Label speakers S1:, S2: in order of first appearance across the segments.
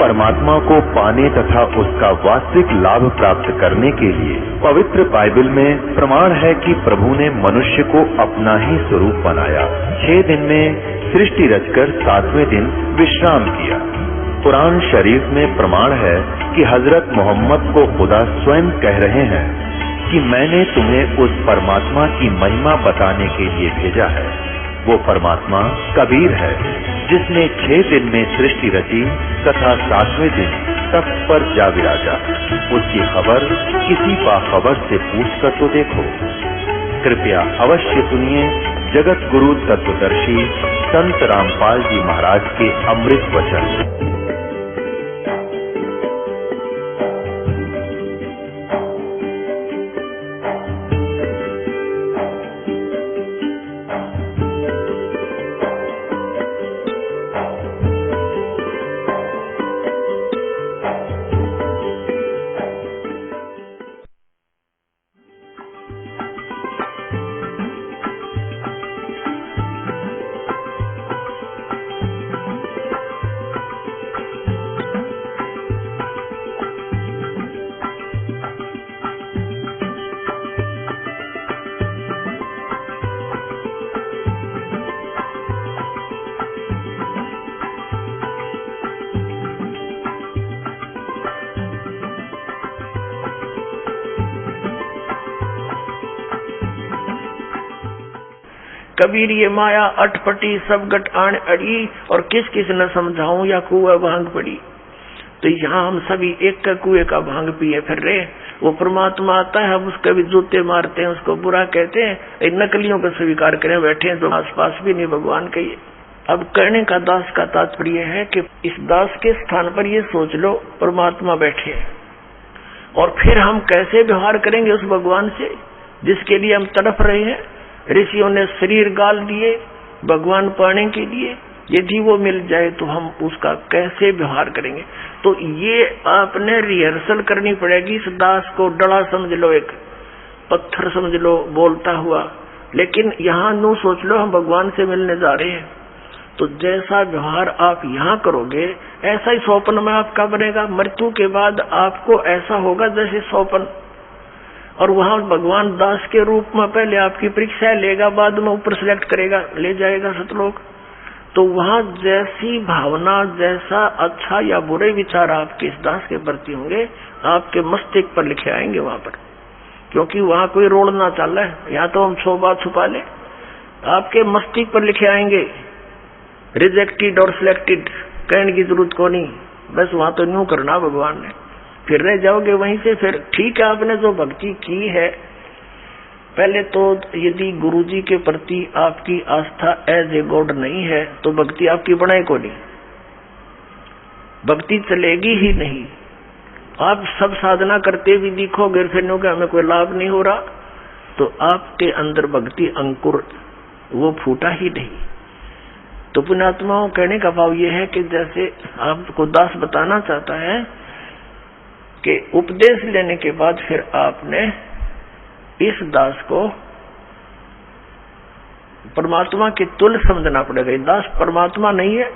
S1: परमात्मा को पाने तथा उसका वास्तविक लाभ प्राप्त करने के लिए पवित्र बाइबल में प्रमाण है कि प्रभु ने मनुष्य को अपना ही स्वरूप बनाया। 6 दिन में सृष्टि रचकर 7वें दिन विश्राम किया। कुरान शरीफ में प्रमाण है कि हजरत मोहम्मद को खुदा स्वयं कह रहे हैं कि मैंने तुम्हें उस परमात्मा की महिमा बताने के लिए भेजा है। वो परमात्मा कबीर है जिसने 6 दिन में सृष्टि रची तथा 7वें दिन तख्त पर जा विराजा। उसकी खबर किसी बाखबर से पूछकर तो देखो। कृपया अवश्य सुनिए जगत गुरु तत्वदर्शी संत रामपाल जी महाराज के अमृत वचन।
S2: कबीर ये माया अटपटी सब गट आण अड़ी, और किस किस न समझाऊं या कुआ भांग पड़ी। तो यहाँ हम सभी एक का कुएं का भांग पिए फिर रहे। वो परमात्मा आता है, हम उसके भी जूते मारते हैं, उसको बुरा कहते हैं, इन नकलियों को स्वीकार करें बैठे हैं जो आसपास भी नहीं भगवान के। अब कहने का दास का तात्पर्य है कि इस दास के स्थान पर ये सोच लो परमात्मा बैठे, और फिर हम कैसे व्यवहार करेंगे उस भगवान से जिसके लिए हम तड़प रहे हैं। ऋषियों ने शरीर गाल दिए भगवान पाने के लिए, यदि वो मिल जाए तो हम उसका कैसे व्यवहार करेंगे। तो ये आपने रिहर्सल करनी पड़ेगी। इस दास को डला समझ लो, एक पत्थर समझ लो बोलता हुआ, लेकिन यहाँ नो सोच लो हम भगवान से मिलने जा रहे हैं। तो जैसा व्यवहार आप यहाँ करोगे ऐसा ही स्वप्न में आपका बनेगा। मृत्यु के बाद आपको ऐसा होगा जैसे स्वप्न, और वहां भगवान दास के रूप में पहले आपकी परीक्षा लेगा, बाद में ऊपर सिलेक्ट करेगा, ले जाएगा सतलोक। तो वहां जैसी भावना, जैसा अच्छा या बुरे विचार आपके इस दास के प्रति होंगे आपके मस्तिष्क पर लिखे आएंगे वहां पर, क्योंकि वहां कोई रोड ना चल रहा है। या तो हम 100 बात छुपा ले, आपके मस्तिष्क पर लिखे आएंगे रिजेक्टेड और सिलेक्टेड, कहने की जरूरत को नहीं। बस वहां तो न्यू करना भगवान ने, फिर रह जाओगे वहीं से। फिर ठीक है, आपने जो भक्ति की है, पहले तो यदि गुरुजी के प्रति आपकी आस्था एज ए गॉड नहीं है तो भक्ति आपकी बनाए को नहीं, भक्ति चलेगी ही नहीं। आप सब साधना करते भी दिखोगे, फिर नो हमें कोई लाभ नहीं हो रहा, तो आपके अंदर भक्ति अंकुर वो फूटा ही नहीं। तो पुण्यात्माओं, कहने का भाव ये है कि जैसे आपको दास बताना चाहता है कि उपदेश लेने के बाद फिर आपने इस दास को परमात्मा के तुल्य समझना पड़ेगा। दास परमात्मा नहीं है,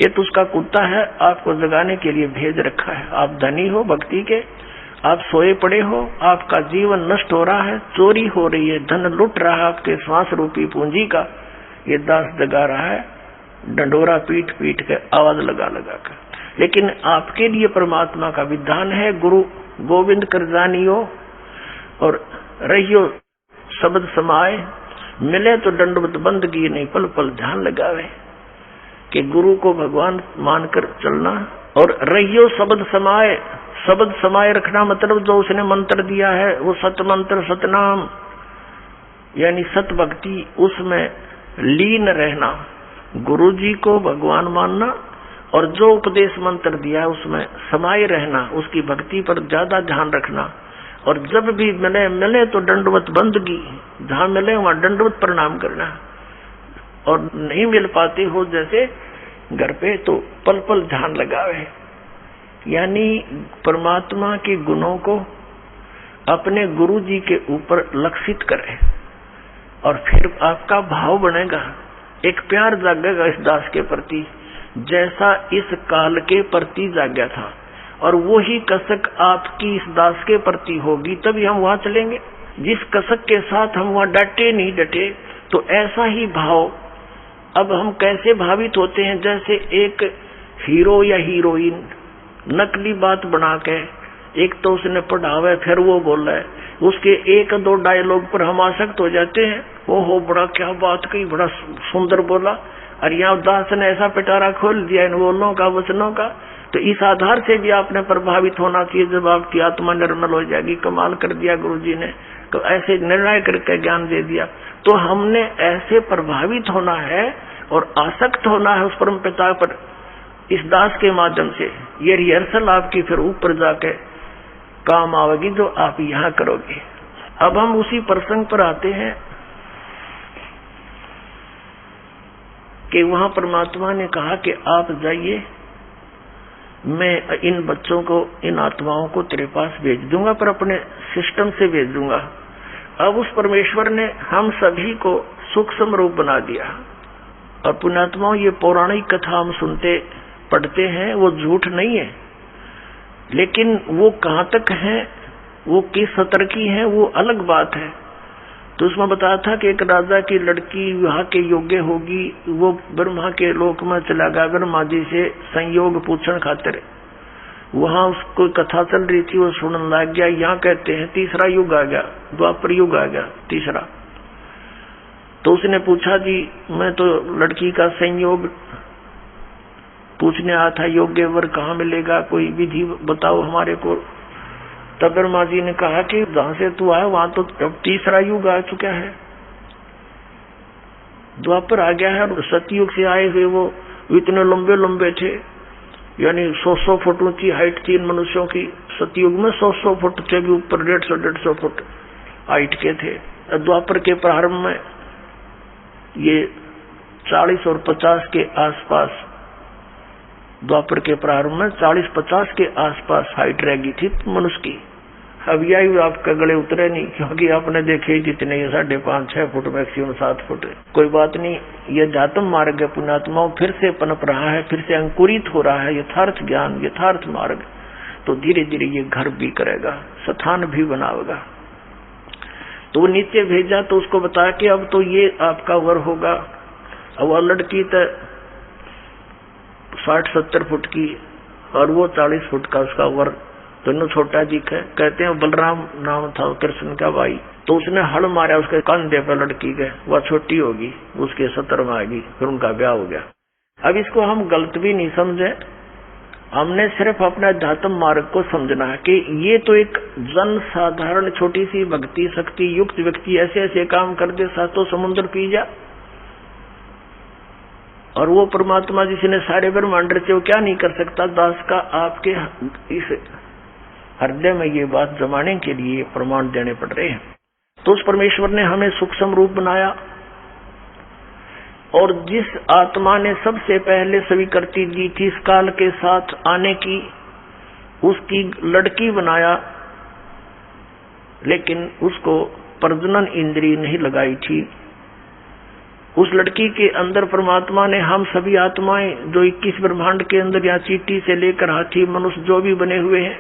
S2: ये तो उसका कुत्ता है, आपको जगाने के लिए भेज रखा है। आप धनी हो भक्ति के, आप सोए पड़े हो, आपका जीवन नष्ट हो रहा है, चोरी हो रही है, धन लुट रहा है आपके श्वास रूपी पूंजी का, ये दास जगा रहा है डंडोरा पीट पीट के, आवाज लगा लगा कर। लेकिन आपके लिए परमात्मा का विधान है, गुरु गोविंद कर जानियो और रहियो शब्द समाए, मिले तो दंडवत बंदगी नहीं पल पल ध्यान लगावे। कि गुरु को भगवान मानकर चलना, और रहियो शब्द समाए। शब्द समाये रखना मतलब जो उसने मंत्र दिया है वो सत मंत्र सतनाम, यानी सत भक्ति, उसमें लीन रहना, गुरु जी को भगवान मानना, और जो उपदेश मंत्र दिया है उसमें समाये रहना, उसकी भक्ति पर ज्यादा ध्यान रखना। और जब भी मिले तो दंडवत बंदगी, जहां मिले वहां दंडवत प्रणाम करना, और नहीं मिल पाते हो जैसे घर पे तो पल पल ध्यान लगावे। यानी परमात्मा के गुणों को अपने गुरु जी के ऊपर लक्षित करे, और फिर आपका भाव बनेगा, एक प्यार जागेगा इस दास के प्रति जैसा इस काल के प्रति जाग्या था, और वही कसक आपकी इस दास के प्रति होगी, तभी हम वहां चलेंगे। जिस कसक के साथ हम वहां डटे नहीं डटे, तो ऐसा ही भाव। अब हम कैसे भावित होते हैं, जैसे एक हीरो या हीरोइन नकली बात बना के, एक तो उसने पढ़ावे फिर वो बोला है, उसके एक दो डायलॉग पर हम आसक्त हो जाते हैं। ओहो बड़ा क्या बात कही, बड़ा सुंदर बोला, और यहाँ दास ने ऐसा पिटारा खोल दिया इन बोलों का, वचनों का। तो इस आधार से भी आपने प्रभावित होना चाहिए। जब आपकी आत्मा निर्मल हो जाएगी, कमाल कर दिया गुरुजी ने, तो ऐसे निर्णय करके ज्ञान दे दिया। तो हमने ऐसे प्रभावित होना है और आसक्त होना है उस परम पिता पर, इस दास के माध्यम से। ये रिहर्सल आपकी फिर ऊपर जाके काम आवेगी, जो आप यहाँ करोगे। अब हम उसी प्रसंग पर आते हैं कि वहां परमात्मा ने कहा कि आप जाइए, मैं इन बच्चों को, इन आत्माओं को तेरे पास भेज दूंगा, पर अपने सिस्टम से भेज दूंगा। अब उस परमेश्वर ने हम सभी को सूक्ष्म रूप बना दिया। और पुण्यात्माओं, ये पौराणिक कथा हम सुनते पढ़ते हैं, वो झूठ नहीं है, लेकिन वो कहाँ तक है, वो किस स्तर की है, वो अलग बात है। तो उसमें बताया था कि एक राजा की लड़की विवाह के योग्य होगी, वो ब्रह्मा के लोक में चला गया ब्रह्मा जी से संयोग पूछने खातिर। वहां उसको कथा चल रही थी, वो सुनने लग गया। यहाँ कहते हैं तीसरा युग आ गया, द्वापर युग आ गया तीसरा। तो उसने पूछा, जी मैं तो लड़की का संयोग पूछने आया था, योग्य वर कहाँ मिलेगा, कोई विधि बताओ हमारे को। तब ब्रह्मा जी ने कहा कि जहां से तू आया वहां तो अब तीसरा युग आ चुका है, द्वापर आ गया है। और सतयुग से आए हुए वो इतने लंबे लंबे थे, यानी 100 फुट ऊंची हाइट थी इन मनुष्यों की। सतयुग में 100 फुट से भी ऊपर 150 फुट हाइट के थे। द्वापर के प्रारंभ में ये 40 और 50 के आसपास, द्वापर के प्रारंभ में 40-50 के आसपास हाइट रह गई थी मनुष्य की। अब यही आपके गले उतरे नहीं, क्योंकि आपने देखे जितने, ये 5.5-6 फुट, मैक्सिमम 7 फुट। कोई बात नहीं, ये जातम मार्ग है पुण्यात्माओं, फिर से पनप रहा है, फिर से अंकुरित हो रहा है यथार्थ ज्ञान, यथार्थ मार्ग। तो धीरे धीरे ये घर भी करेगा, स्थान भी बनाएगा। तो वो नीचे भेजा, तो उसको बताया कि अब तो ये आपका वर होगा। अब वह लड़की तो 60-70 फुट की और वो 40 फुट का उसका वर, दोनों छोटा दिख है। कहते हैं बलराम नाम था कृष्ण का भाई। तो उसने हल मारा उसके कंधे पे लड़की के, वह छोटी होगी, उसके 70 में आएगी, फिर उनका ब्याह हो गया। अब इसको हम गलत भी नहीं समझे, हमने सिर्फ अपना अध्यात्म मार्ग को समझना है कि ये तो एक जन साधारण छोटी सी भक्ति शक्ति युक्त व्यक्ति ऐसे ऐसे काम कर दे, सातों समुद्र पी जा। और वो परमात्मा जिसने सारे ब्रह्मांड रचे, वो क्या नहीं कर सकता। दास का आपके इस हृदय में ये बात जमाने के लिए प्रमाण देने पड़ रहे हैं। तो उस परमेश्वर ने हमें सूक्ष्म रूप बनाया, और जिस आत्मा ने सबसे पहले स्वीकृति दी थी इस काल के साथ आने की, उसकी लड़की बनाया, लेकिन उसको प्रजनन इंद्रिय नहीं लगाई थी। उस लड़की के अंदर परमात्मा ने हम सभी आत्माएं जो 21 ब्रह्मांड के अंदर, या चींटी से लेकर हाथी मनुष्य जो भी बने हुए हैं,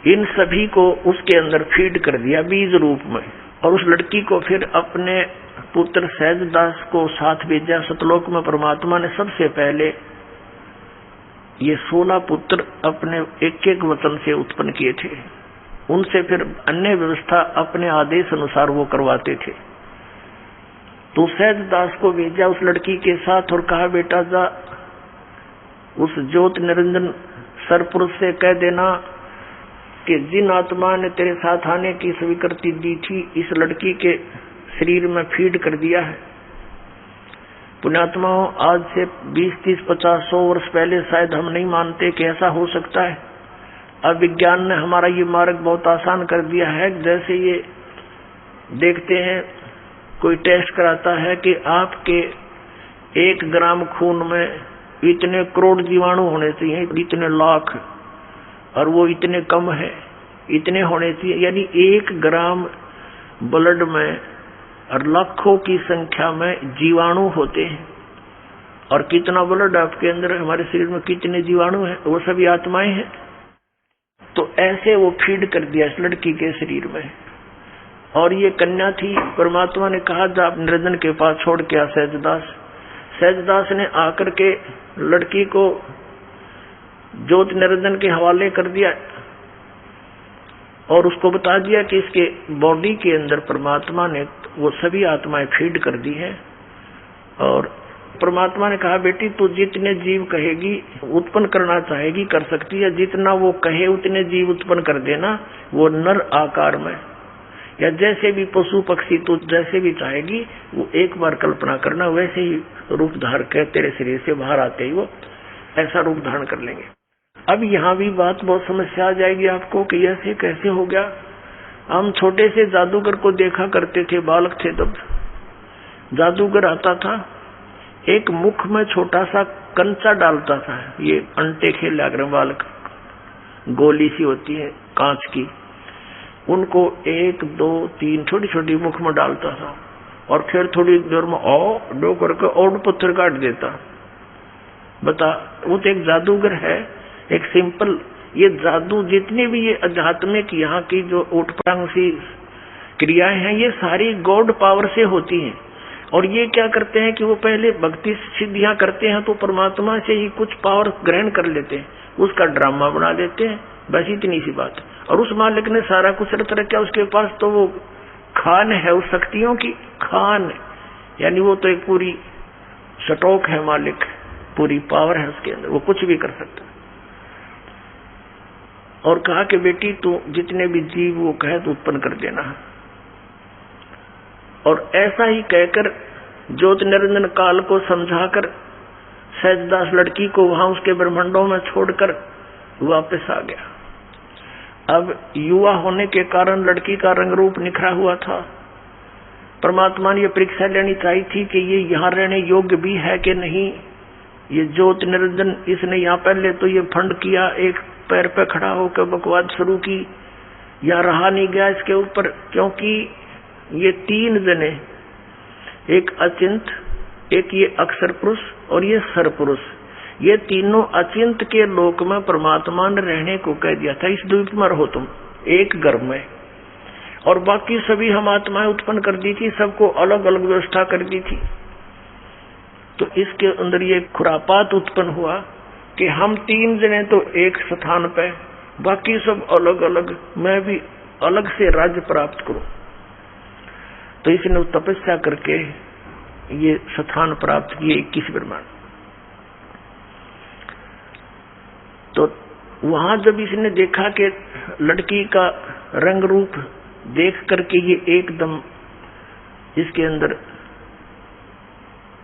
S2: इन सभी को उसके अंदर फीड कर दिया बीज रूप में। और उस लड़की को फिर अपने पुत्र सहजदास को साथ भेजा सतलोक में। परमात्मा ने सबसे पहले ये 16 पुत्र अपने एक एक वचन से उत्पन्न किए थे। उनसे फिर अन्य व्यवस्था अपने आदेश अनुसार वो करवाते थे। तो सहजदास को भेजा उस लड़की के साथ और कहा, बेटा जा उस ज्योत निरंजन सरपुरुष से कह देना कि जिन आत्मा ने तेरे साथ आने की स्वीकृति दी थी, इस लड़की के शरीर में फीड कर दिया है। पुण्यात्माओं, आज से 20, 30, 50, 100 वर्ष पहले शायद हम नहीं मानते कि ऐसा हो सकता है। अब विज्ञान ने हमारा ये मार्ग बहुत आसान कर दिया है। जैसे ये देखते हैं, कोई टेस्ट कराता है कि आपके 1 ग्राम खून में इतने करोड़ जीवाणु होने चाहिए, इतने लाख, और वो इतने कम है, इतने होने चाहिए। यानी 1 ग्राम ब्लड में और लाखों की संख्या में जीवाणु होते हैं। और कितना ब्लड आपके अंदर, हमारे शरीर में कितने जीवाणु हैं, वो सभी आत्माएं हैं। तो ऐसे वो फीड कर दिया इस लड़की के शरीर में। और ये कन्या थी, परमात्मा ने कहा जा निरंजन के पास छोड़ के आ सहजदास। सहजदास ने आकर के लड़की को ज्योति निरंजन के हवाले कर दिया और उसको बता दिया कि इसके बॉडी के अंदर परमात्मा ने वो सभी आत्माएं फीड कर दी है। और परमात्मा ने कहा बेटी तू जितने जीव कहेगी उत्पन्न करना चाहेगी कर सकती है, जितना वो कहे उतने जीव उत्पन्न कर देना, वो नर आकार में या जैसे भी पशु पक्षी तू जैसे भी चाहेगी वो एक बार कल्पना करना, वैसे ही रूप धारण कर तेरे शरीर से बाहर आते ही वो ऐसा रूप धारण कर लेंगे। अब यहाँ भी बात बहुत समस्या आ जाएगी आपको कि ऐसे कैसे हो गया। हम छोटे से जादूगर को देखा करते थे, बालक थे तब जादूगर आता था, एक मुख में छोटा सा कंचा डालता था, ये अंटे खेला कर बालक, गोली सी होती है कांच की, उनको 1 2 3 छोटी छोटी मुख में डालता था और फिर थोड़ी देर में दो करके और पत्थर काट देता। बता, वो तो एक जादूगर है, एक सिंपल। ये जादू जितने भी ये आध्यात्मिक यहाँ की जो उठपटांग सी क्रियाएं हैं ये सारी गॉड पावर से होती हैं। और ये क्या करते हैं कि वो पहले भक्ति सिद्धियां करते हैं तो परमात्मा से ही कुछ पावर ग्रहण कर लेते हैं, उसका ड्रामा बना देते हैं, बस इतनी सी बात। और उस मालिक ने सारा कुछ रख रखा उसके पास, तो वो खान है उस शक्तियों की, खान यानी वो तो एक पूरी स्टॉक है मालिक, पूरी पावर है उसके अंदर, वो कुछ भी कर सकता है। और कहा कि बेटी तू जितने भी जीव वो कहे तो उत्पन्न कर देना। और ऐसा ही कहकर ज्योति निरंजन काल को समझाकर सहजदास लड़की को वहां उसके ब्रह्मांडों में छोड़कर वापस आ गया। अब युवा होने के कारण लड़की का रंग रूप निखरा हुआ था। परमात्मा ने यह परीक्षा लेनी चाहिए थी कि ये यहाँ रहने योग्य भी है कि नहीं। ये ज्योति निरंजन इसने यहाँ पहले तो ये फंड किया, एक पैर पे खड़ा होकर बकवाद शुरू की, या रहा नहीं गया इसके ऊपर, क्योंकि ये 3 जने, एक अचिंत, एक ये अक्षर पुरुष और ये सर पुरुष, ये तीनों अचिंत के लोक में परमात्मा ने रहने को कह दिया था, इस द्वीप में रहो तुम एक गर्भ में। और बाकी सभी हम आत्माएं उत्पन्न कर दी थी, सबको अलग अलग व्यवस्था कर दी थी। तो इसके अंदर ये खुरापात उत्पन्न हुआ कि हम 3 जने तो एक स्थान पे, बाकी सब अलग अलग, मैं भी अलग से राज्य प्राप्त करूं। तो इसने तपस्या करके ये स्थान प्राप्त किए 21 ब्रह्मांड। तो वहां जब इसने देखा कि लड़की का रंग रूप देख करके ये एकदम इसके अंदर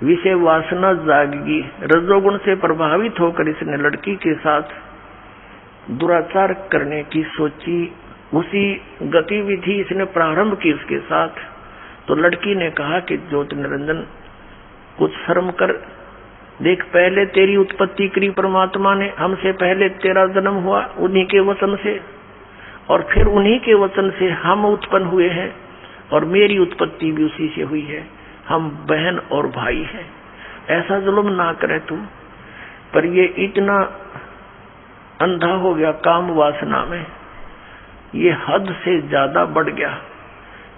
S2: विषय वासना जागेगी, रजोगुण से प्रभावित होकर इसने लड़की के साथ दुराचार करने की सोची। उसी गतिविधि इसने प्रारंभ की उसके साथ। तो लड़की ने कहा कि ज्योति निरंजन कुछ शर्म कर, देख पहले तेरी उत्पत्ति करी परमात्मा ने, हमसे पहले तेरा जन्म हुआ उन्हीं के वचन से, और फिर उन्हीं के वचन से हम उत्पन्न हुए हैं, और मेरी उत्पत्ति भी उसी से हुई है, हम बहन और भाई हैं। ऐसा जुल्म ना करे तू। पर ये इतना अंधा हो गया काम वासना में, ये हद से ज्यादा बढ़ गया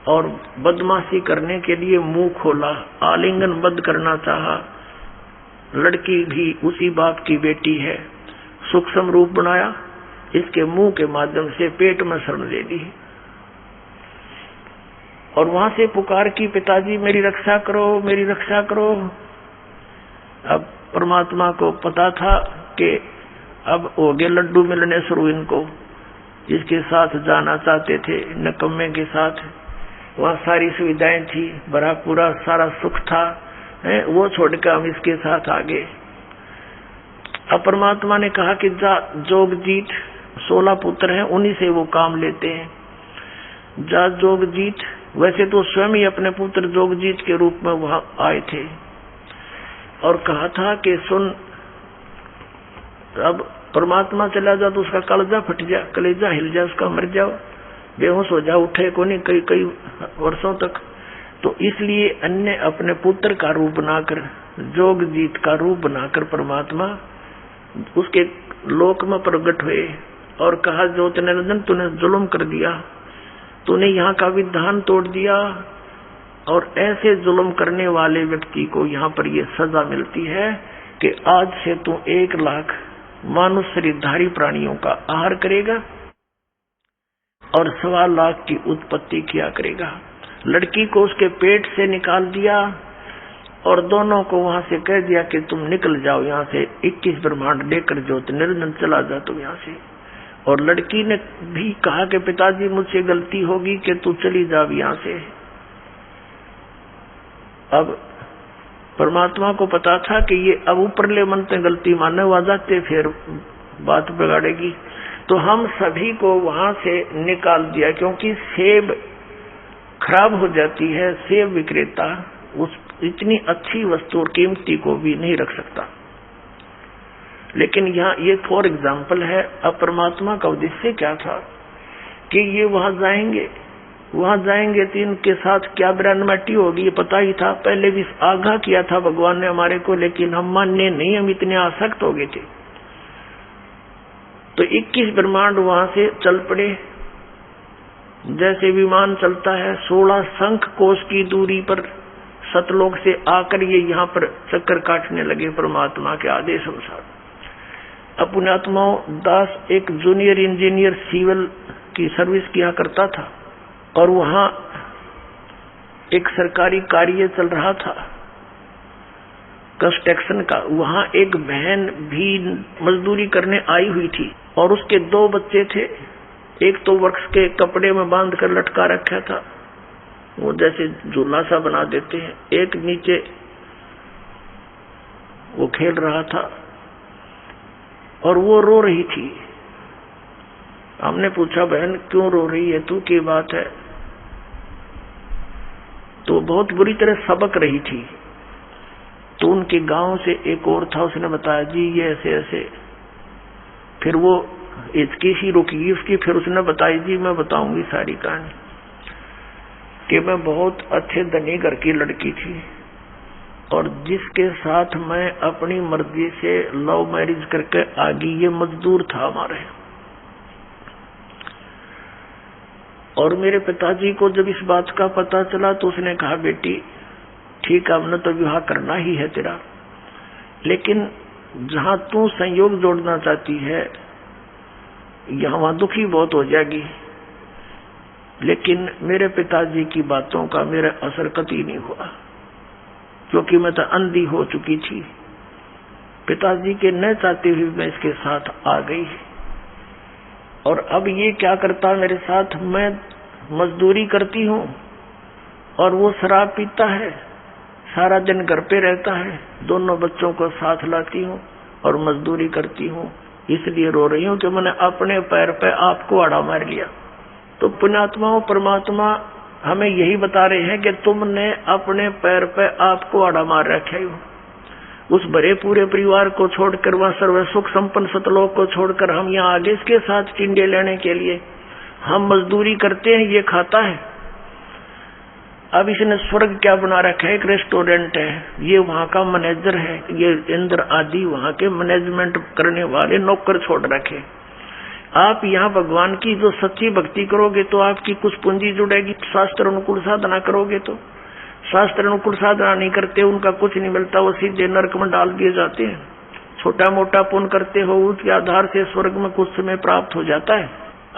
S2: और बदमाशी करने के लिए मुंह खोला, आलिंगन बद्ध करना चाहा। लड़की भी उसी बाप की बेटी है, सूक्ष्म रूप बनाया, इसके मुंह के माध्यम से पेट में शरण दे दी और वहां से पुकार की, पिताजी मेरी रक्षा करो, मेरी रक्षा करो। अब परमात्मा को पता था कि अब हो गए लड्डू मिलने शुरू इनको, जिसके साथ जाना चाहते थे नकम्मे के साथ, वहाँ सारी सुविधाएं थी, भरा पूरा सारा सुख था, वो छोड़कर हम इसके साथ आ गए। अब परमात्मा ने कहा कि जा जोगजीत, 16 पुत्र हैं, उन्हीं से वो काम लेते हैं। जा जोगजीत, वैसे तो स्वयं ही अपने पुत्र जोगजीत के रूप में वहां आए थे और कहा था कि सुन, अब परमात्मा चला जा तो उसका कलेजा फट जा, कलेजा हिल जा, उसका मर जाओ, बेहोश हो जा, उठे को नहीं कई वर्षों तक। तो इसलिए अन्य अपने पुत्र का रूप बनाकर जोग जीत का रूप बनाकर परमात्मा उसके लोक में प्रकट हुए और कहा, ज्योतिर्निरंजन तूने जुल्म कर दिया, तूने यहाँ का विधान तोड़ दिया और ऐसे जुल्म करने वाले व्यक्ति को यहाँ पर ये सजा मिलती है कि आज से तू 1 लाख मानुष शरीरधारी प्राणियों का आहार करेगा और 1.25 लाख की उत्पत्ति किया करेगा। लड़की को उसके पेट से निकाल दिया और दोनों को वहां से कह दिया कि तुम निकल जाओ यहाँ से, 21 ब्रह्मांड लेकर ज्योतिर्निरंजन चला जा तुम यहाँ से। और लड़की ने भी कहा कि पिताजी मुझसे गलती होगी कि तू चली जा यहाँ से। अब परमात्मा को पता था कि ये अब ऊपरले मन से गलती मानने वाजाते फिर बात बिगाड़ेगी, तो हम सभी को वहां से निकाल दिया, क्योंकि सेब खराब हो जाती है, सेब विक्रेता उस इतनी अच्छी वस्तु और कीमती को भी नहीं रख सकता। लेकिन यहाँ ये फॉर एग्जाम्पल है। अब परमात्मा का उद्देश्य क्या था कि ये वहां जाएंगे तो इनके साथ क्या ब्रह्मटी होगी ये पता ही था, पहले भी आगाह किया था भगवान ने हमारे को, लेकिन हम मानने नहीं, हम इतने आसक्त हो गए थे। तो 21 ब्रह्मांड वहां से चल पड़े, जैसे विमान चलता है 16 शंख कोश की दूरी पर सतलोक से आकर ये यहाँ पर चक्कर काटने लगे परमात्मा के आदेश अनुसार। अपने आत्माओं दास एक जूनियर इंजीनियर सिविल की सर्विस किया करता था और वहां एक सरकारी कार्य चल रहा था कंस्ट्रक्शन का। वहां एक बहन भी मजदूरी करने आई हुई थी और उसके 2 बच्चे थे। एक तो वृक्ष के कपड़े में बांध कर लटका रखा था, वो जैसे झूला सा बना देते हैं, एक नीचे वो खेल रहा था और वो रो रही थी। हमने पूछा, बहन क्यों रो रही है तू, की बात है? तो बहुत बुरी तरह सबक रही थी। तो उनके गांव से एक और था, उसने बताया जी ये ऐसे ऐसे। फिर वो इतकी सी रुकी उसकी, फिर उसने बताई जी मैं बताऊंगी सारी कहानी कि मैं बहुत अच्छे धनी घर की लड़की थी और जिसके साथ मैं अपनी मर्जी से लव मैरिज करके आ गई, ये मजदूर था हमारे। और मेरे पिताजी को जब इस बात का पता चला तो उसने कहा, बेटी ठीक है हमने तो विवाह करना ही है तेरा, लेकिन जहां तू संयोग जोड़ना चाहती है यहाँ वहां दुखी बहुत हो जाएगी। लेकिन मेरे पिताजी की बातों का मेरा असर कतई नहीं हुआ, क्योंकि मैं तो अंधी हो चुकी थी। पिताजी के न चाहते हुए मैं इसके साथ आ गई और अब ये क्या करता मेरे साथ, मैं मजदूरी करती हूँ और वो शराब पीता है, सारा दिन घर पे रहता है, दोनों बच्चों को साथ लाती हूँ और मजदूरी करती हूँ, इसलिए रो रही हूँ कि मैंने अपने पैर पे आपको आड़ा मार लिया। तो पुण्यात्माओं परमात्मा हमें यही बता रहे हैं कि तुमने अपने पैर पे आपको आड़ा मार रखा है। उस बड़े पूरे परिवार को छोड़कर, वहां सर्व सुख संपन्न सतलोक को छोड़कर हम यहाँ आगे इसके साथ चिंडे लेने के लिए हम मजदूरी करते हैं, ये खाता है। अब इसने स्वर्ग क्या बना रखा है, एक रेस्टोरेंट है, ये वहां का मैनेजर है, ये इंद्र आदि वहां के मैनेजमेंट करने वाले नौकर छोड़ रखे। आप यहाँ भगवान की जो सच्ची भक्ति करोगे तो आपकी कुछ पूंजी जुड़ेगी, शास्त्र अनुकूल साधना करोगे तो। शास्त्र अनुकूल साधना नहीं करते उनका कुछ नहीं मिलता, वो सीधे नरक में डाल दिए जाते हैं। छोटा मोटा पुण्य करते हो उसके आधार से स्वर्ग में कुछ समय प्राप्त हो जाता है।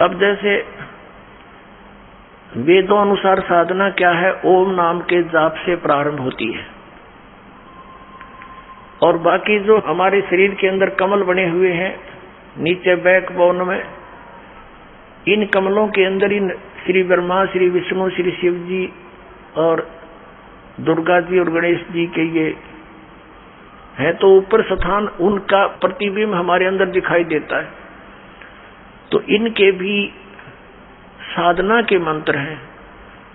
S2: अब जैसे वेदों अनुसार साधना क्या है, ओम नाम के जाप से प्रारंभ होती है और बाकी जो हमारे शरीर के अंदर कमल बने हुए हैं नीचे बैकबोन में, इन कमलों के अंदर इन श्री ब्रह्मा, श्री विष्णु, श्री शिव जी और दुर्गा जी और गणेश जी के ये है, तो ऊपर स्थान उनका प्रतिबिंब हमारे अंदर दिखाई देता है। तो इनके भी साधना के मंत्र हैं।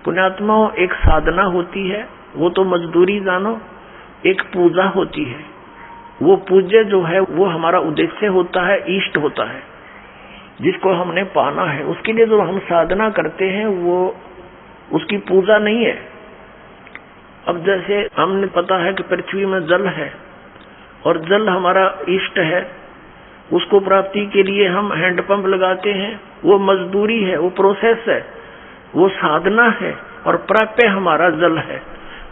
S2: पुण्यात्माओं एक साधना होती है, वो तो मजदूरी जानो, एक पूजा होती है। वो पूज्य जो है वो हमारा उद्देश्य होता है, इष्ट होता है, जिसको हमने पाना है। उसके लिए जो हम साधना करते हैं वो उसकी पूजा नहीं है, अब जैसे हमने पता है कि पृथ्वी में जल है और जल हमारा इष्ट है, उसको प्राप्ति के लिए हम हैंडपंप लगाते हैं, वो मजदूरी है, वो प्रोसेस है, वो साधना है, और प्राप्य हमारा जल है।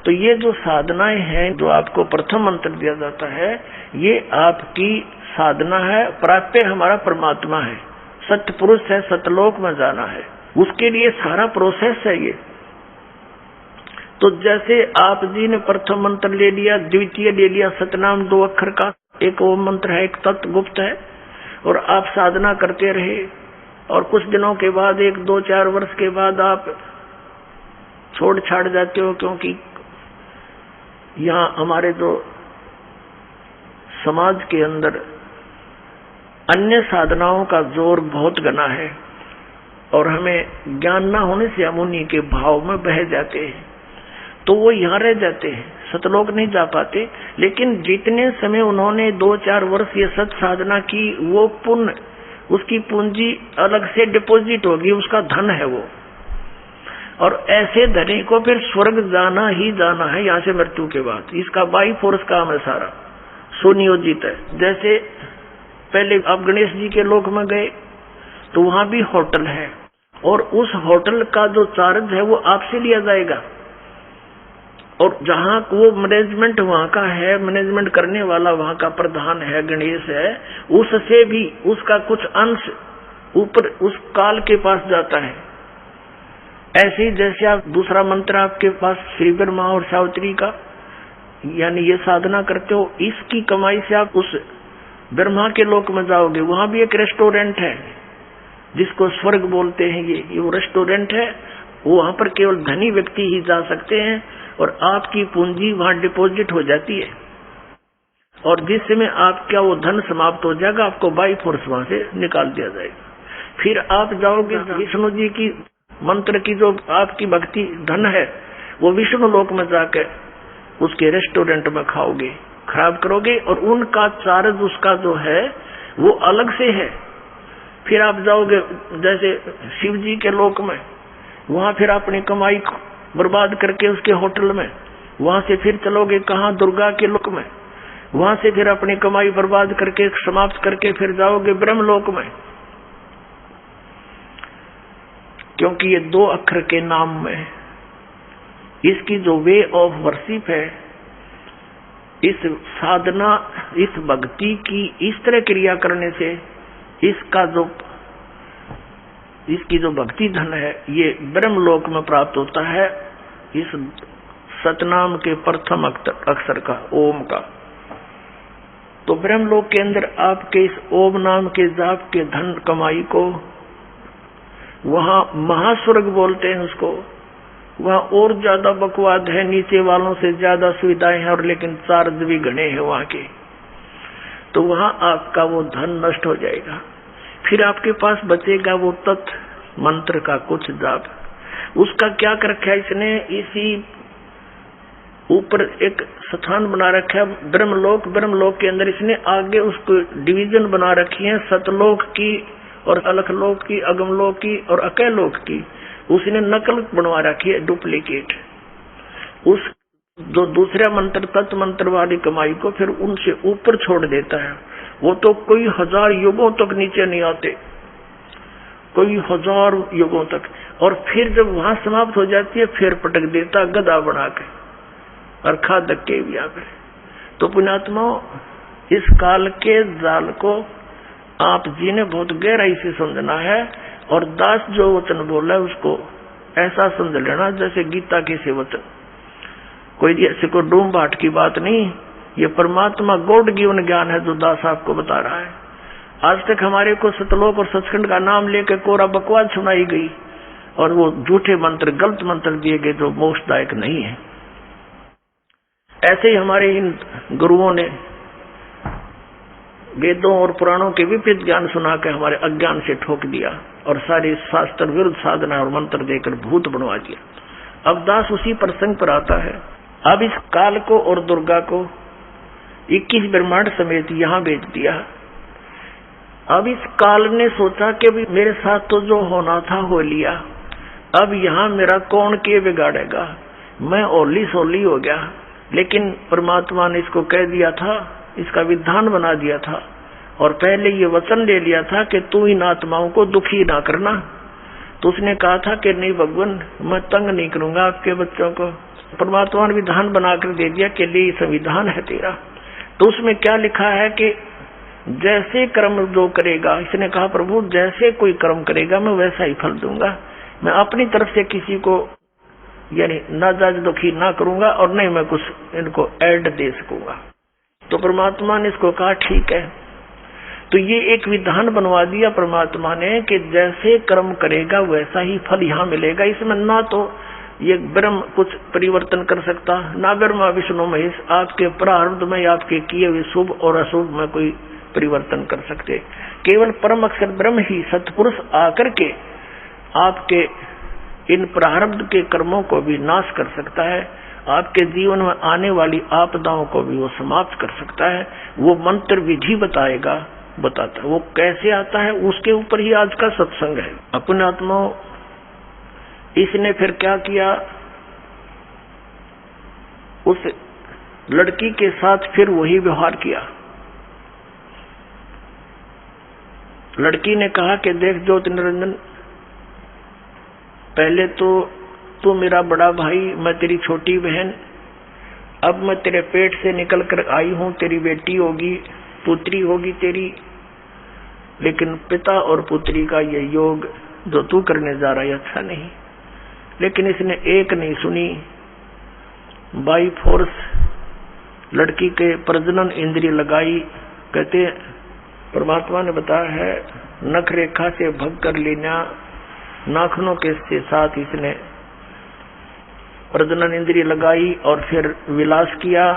S2: तो ये जो साधनाएं हैं, जो आपको प्रथम मंत्र दिया जाता है, ये आपकी साधना है। प्राप्य हमारा परमात्मा है, सत्य पुरुष है, सतलोक में जाना है, उसके लिए सारा प्रोसेस है ये। तो जैसे आप जी ने प्रथम मंत्र ले लिया, द्वितीय ले लिया, सतनाम 2 अक्षर का, एक ओम मंत्र है, एक तत्व गुप्त है, और आप साधना करते रहे, और कुछ दिनों के बाद 1-2-4 वर्ष के बाद आप छोड़ छाड़ जाते हो, क्योंकि यहाँ हमारे जो समाज के अंदर अन्य साधनाओं का जोर बहुत घना है, और हमें ज्ञान न होने से हम उन्हीं के भाव में बह जाते हैं, तो वो यहाँ रह जाते हैं, सतलोक नहीं जा पाते। लेकिन जितने समय उन्होंने 2-4 वर्ष ये सत साधना की, वो पुण्य, उसकी पूंजी अलग से डिपॉजिट होगी, उसका धन है वो। और ऐसे धनी को फिर स्वर्ग जाना ही जाना है यहाँ से मृत्यु के बाद। इसका बाई फोर्स काम है, सारा सुनियोजित है। जैसे पहले आप गणेश जी के लोक में गए तो वहां भी होटल है, और उस होटल का जो चार्ज है वो आपसे लिया जाएगा, और जहाँ वो मैनेजमेंट वहाँ का है, मैनेजमेंट करने वाला वहाँ का प्रधान है, गणेश है, उससे भी उसका कुछ अंश ऊपर उस काल के पास जाता है। ऐसे ही जैसे आप दूसरा मंत्र आपके पास श्री ब्रह्मा और सावित्री का, यानी ये साधना करते हो, इसकी कमाई से आप उस ब्रह्मा के लोक में जाओगे। वहां भी एक रेस्टोरेंट है जिसको स्वर्ग बोलते हैं, ये वो रेस्टोरेंट है, वहां पर केवल धनी व्यक्ति ही जा सकते हैं, और आपकी पूंजी वहां डिपॉजिट हो जाती है, और जिस समय आपका वो धन समाप्त हो जाएगा, आपको बाई फोर्स वहां से निकाल दिया जाएगा। फिर आप जाओगे विष्णु जी की मंत्र की जो आपकी भक्ति धन है, वो विष्णु लोक में जाकर उसके रेस्टोरेंट में खाओगे, खराब करोगे, और उनका चार्ज उसका जो है वो अलग से है। फिर आप जाओगे जैसे शिव जी के लोक में, वहां फिर अपनी कमाई बर्बाद करके उसके होटल में, वहां से फिर चलोगे कहाँ, दुर्गा के लोक में, वहां से फिर अपनी कमाई बर्बाद करके समाप्त करके फिर जाओगे ब्रह्म लोक में। क्योंकि ये 2 अक्षर के नाम में इसकी जो वे ऑफ वर्शिप है, इस साधना, इस भक्ति की इस तरह क्रिया करने से इसकी जो भक्ति धन है, ये ब्रह्म लोक में प्राप्त होता है, इस सतनाम के प्रथम अक्षर का, ओम का। तो ब्रह्म लोक के अंदर आपके इस ओम नाम के जाप के धन कमाई को वहां महास्वर्ग बोलते हैं उसको। वहां और ज्यादा बकवाद है, नीचे वालों से ज्यादा सुविधाएं हैं, और लेकिन चार्ज भी घने हैं वहां के। तो वहां आपका वो धन नष्ट हो जाएगा। फिर आपके पास बचेगा वो तत्व मंत्र का कुछ जाप। उसका क्या कर रखा है इसने, इसी ऊपर एक स्थान बना रखा है ब्रह्मलोक। ब्रह्मलोक के अंदर इसने आगे उसको डिवीजन बना रखी है, सतलोक की और अलखलोक की, अगमलोक की और अकैलोक की। उसने नकल बनवा रखी है, डुप्लीकेट। उस जो दूसरा मंत्र तत्व मंत्र वाली कमाई को फिर उनसे ऊपर छोड़ देता है। वो तो कोई 1000 युगों तक नीचे नहीं आते, कोई 1000 युगों तक। और फिर जब वहां समाप्त हो जाती है, फिर पटक देता गदा बना के, और खा धक्के भी आ गए। तो पुण्यात्मा, इस काल के जाल को आप जी ने बहुत गहराई से समझना है, और दास जो वचन बोला है उसको ऐसा समझ लेना जैसे गीता के से वचन, कोई ऐसे को डूम बाट की बात नहीं। ये परमात्मा गॉड गिवन ज्ञान है जो दास आपको बता रहा है। आज तक हमारे को सतलोक और सचखंड का नाम लेकर कोरा बकवास सुनाई गई, और वो झूठे मंत्र, गलत मंत्र दिए गए जो मोक्षदायक नहीं है। ऐसे ही हमारे इन गुरुओं ने वेदों और पुराणों के विपरीत ज्ञान सुना के हमारे अज्ञान से ठोक दिया, और सारे शास्त्र विरुद्ध साधना और मंत्र देकर भूत बनवा दिया। अब दास उसी प्रसंग पर आता है। अब इस काल को और दुर्गा को 21 ब्रह्मांड समेत यहाँ भेज दिया। अब इस काल ने सोचा कि भी मेरे साथ तो जो होना था हो लिया, अब यहाँ मेरा कौन के बिगाड़ेगा। मैं ओली सोली हो गया। लेकिन परमात्मा ने इसको कह दिया था, इसका विधान बना दिया था और पहले ये वचन ले लिया था कि तू इन आत्माओं को दुखी ना करना। तो उसने कहा था कि नहीं भगवान, मैं तंग नहीं करूंगा आपके बच्चों को। परमात्मा ने विधान बनाकर दे दिया कि ले संविधान है तेरा। तो उसमें क्या लिखा है कि जैसे कर्म जो करेगा, इसने कहा प्रभु जैसे कोई कर्म करेगा मैं वैसा ही फल दूंगा। मैं अपनी तरफ से किसी को यानी नाजायज दुखी ना करूंगा और नहीं मैं कुछ इनको ऐड दे सकूंगा। तो परमात्मा ने इसको कहा ठीक है। तो ये एक विधान बनवा दिया परमात्मा ने कि जैसे कर्म करेगा वैसा ही फल यहाँ मिलेगा। इसमें ना तो ये ब्रह्म कुछ परिवर्तन कर सकता, ना ब्रह्मा विष्णु महेश आपके प्रारब्ध में आपके किए हुए शुभ और अशुभ में कोई परिवर्तन कर सकते। केवल परम अक्षर ब्रह्म ही सत्पुरुष आकर के आपके इन प्रारब्ध के कर्मों को भी नाश कर सकता है, आपके जीवन में आने वाली आपदाओं को भी वो समाप्त कर सकता है। वो मंत्र विधि बताता है। वो कैसे आता है उसके ऊपर ही आज का सत्संग है। अपने आत्माओं, इसने फिर क्या किया, उस लड़की के साथ फिर वही व्यवहार किया। लड़की ने कहा कि देख ज्योति निरंजन, पहले तो तू मेरा बड़ा भाई, मैं तेरी छोटी बहन, अब मैं तेरे पेट से निकल कर आई हूं, तेरी बेटी होगी, पुत्री होगी तेरी। लेकिन पिता और पुत्री का ये योग जो तू करने जा रहा है अच्छा नहीं। लेकिन इसने एक नहीं सुनी, बाई फोर्स लड़की के प्रजनन इंद्रिय लगाई। कहते परमात्मा ने बताया है नख रेखा से भग कर लेना, नाखनों के साथ इसने प्रजनन इंद्रिय लगाई और फिर विलास किया।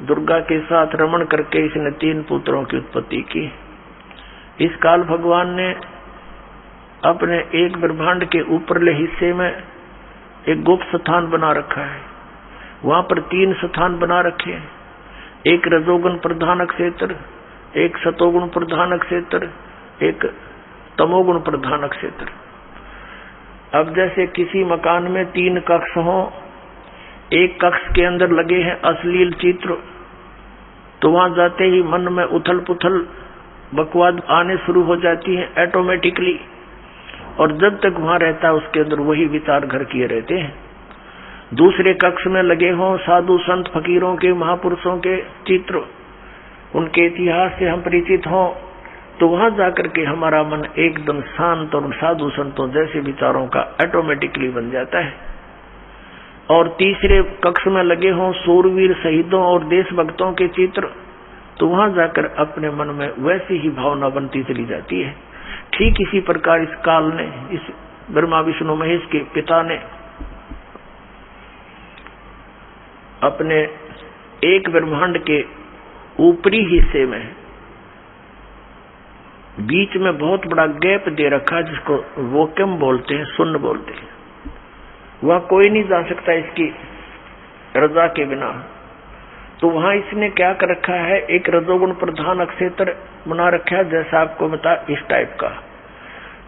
S2: दुर्गा के साथ रमण करके इसने 3 पुत्रों की उत्पत्ति की। इस काल भगवान ने अपने एक ब्रह्मांड के ऊपरले हिस्से में एक गुप्त स्थान बना रखा है। वहां पर 3 स्थान बना रखे हैं, एक रजोगुण प्रधान क्षेत्र, एक सतोगुण प्रधान क्षेत्र, एक तमोगुण प्रधान क्षेत्र। अब जैसे किसी मकान में 3 कक्ष हों, एक कक्ष के अंदर लगे हैं अश्लील चित्र, तो वहां जाते ही मन में उथल पुथल बकवाद आने शुरू हो जाती है ऑटोमेटिकली। और जब तक वहां रहता है उसके अंदर वही विचार घर किए रहते हैं। दूसरे कक्ष में लगे हों साधु संत फकीरों के, महापुरुषों के चित्र, उनके इतिहास से हम परिचित हों, तो वहां जाकर के हमारा मन एकदम शांत और साधु संतों जैसे विचारों का ऑटोमेटिकली बन जाता है। और तीसरे कक्ष में लगे हों सूरवीर शहीदों और देशभक्तों के चित्र, तो वहां जाकर अपने मन में वैसी ही भावना बनती चली जाती है। ठीक इसी प्रकार इस काल ने, इस ब्रह्मा विष्णु महेश के पिता ने अपने एक ब्रह्मांड के ऊपरी हिस्से में बीच में बहुत बड़ा गैप दे रखा, जिसको वोकम बोलते हैं, शून्य बोलते हैं। वह कोई नहीं जा सकता इसकी रजा के बिना। तो वहां इसने क्या कर रखा है, एक रजोगुण प्रधान क्षेत्र बना रखा है, जैसा आपको बता इस टाइप का।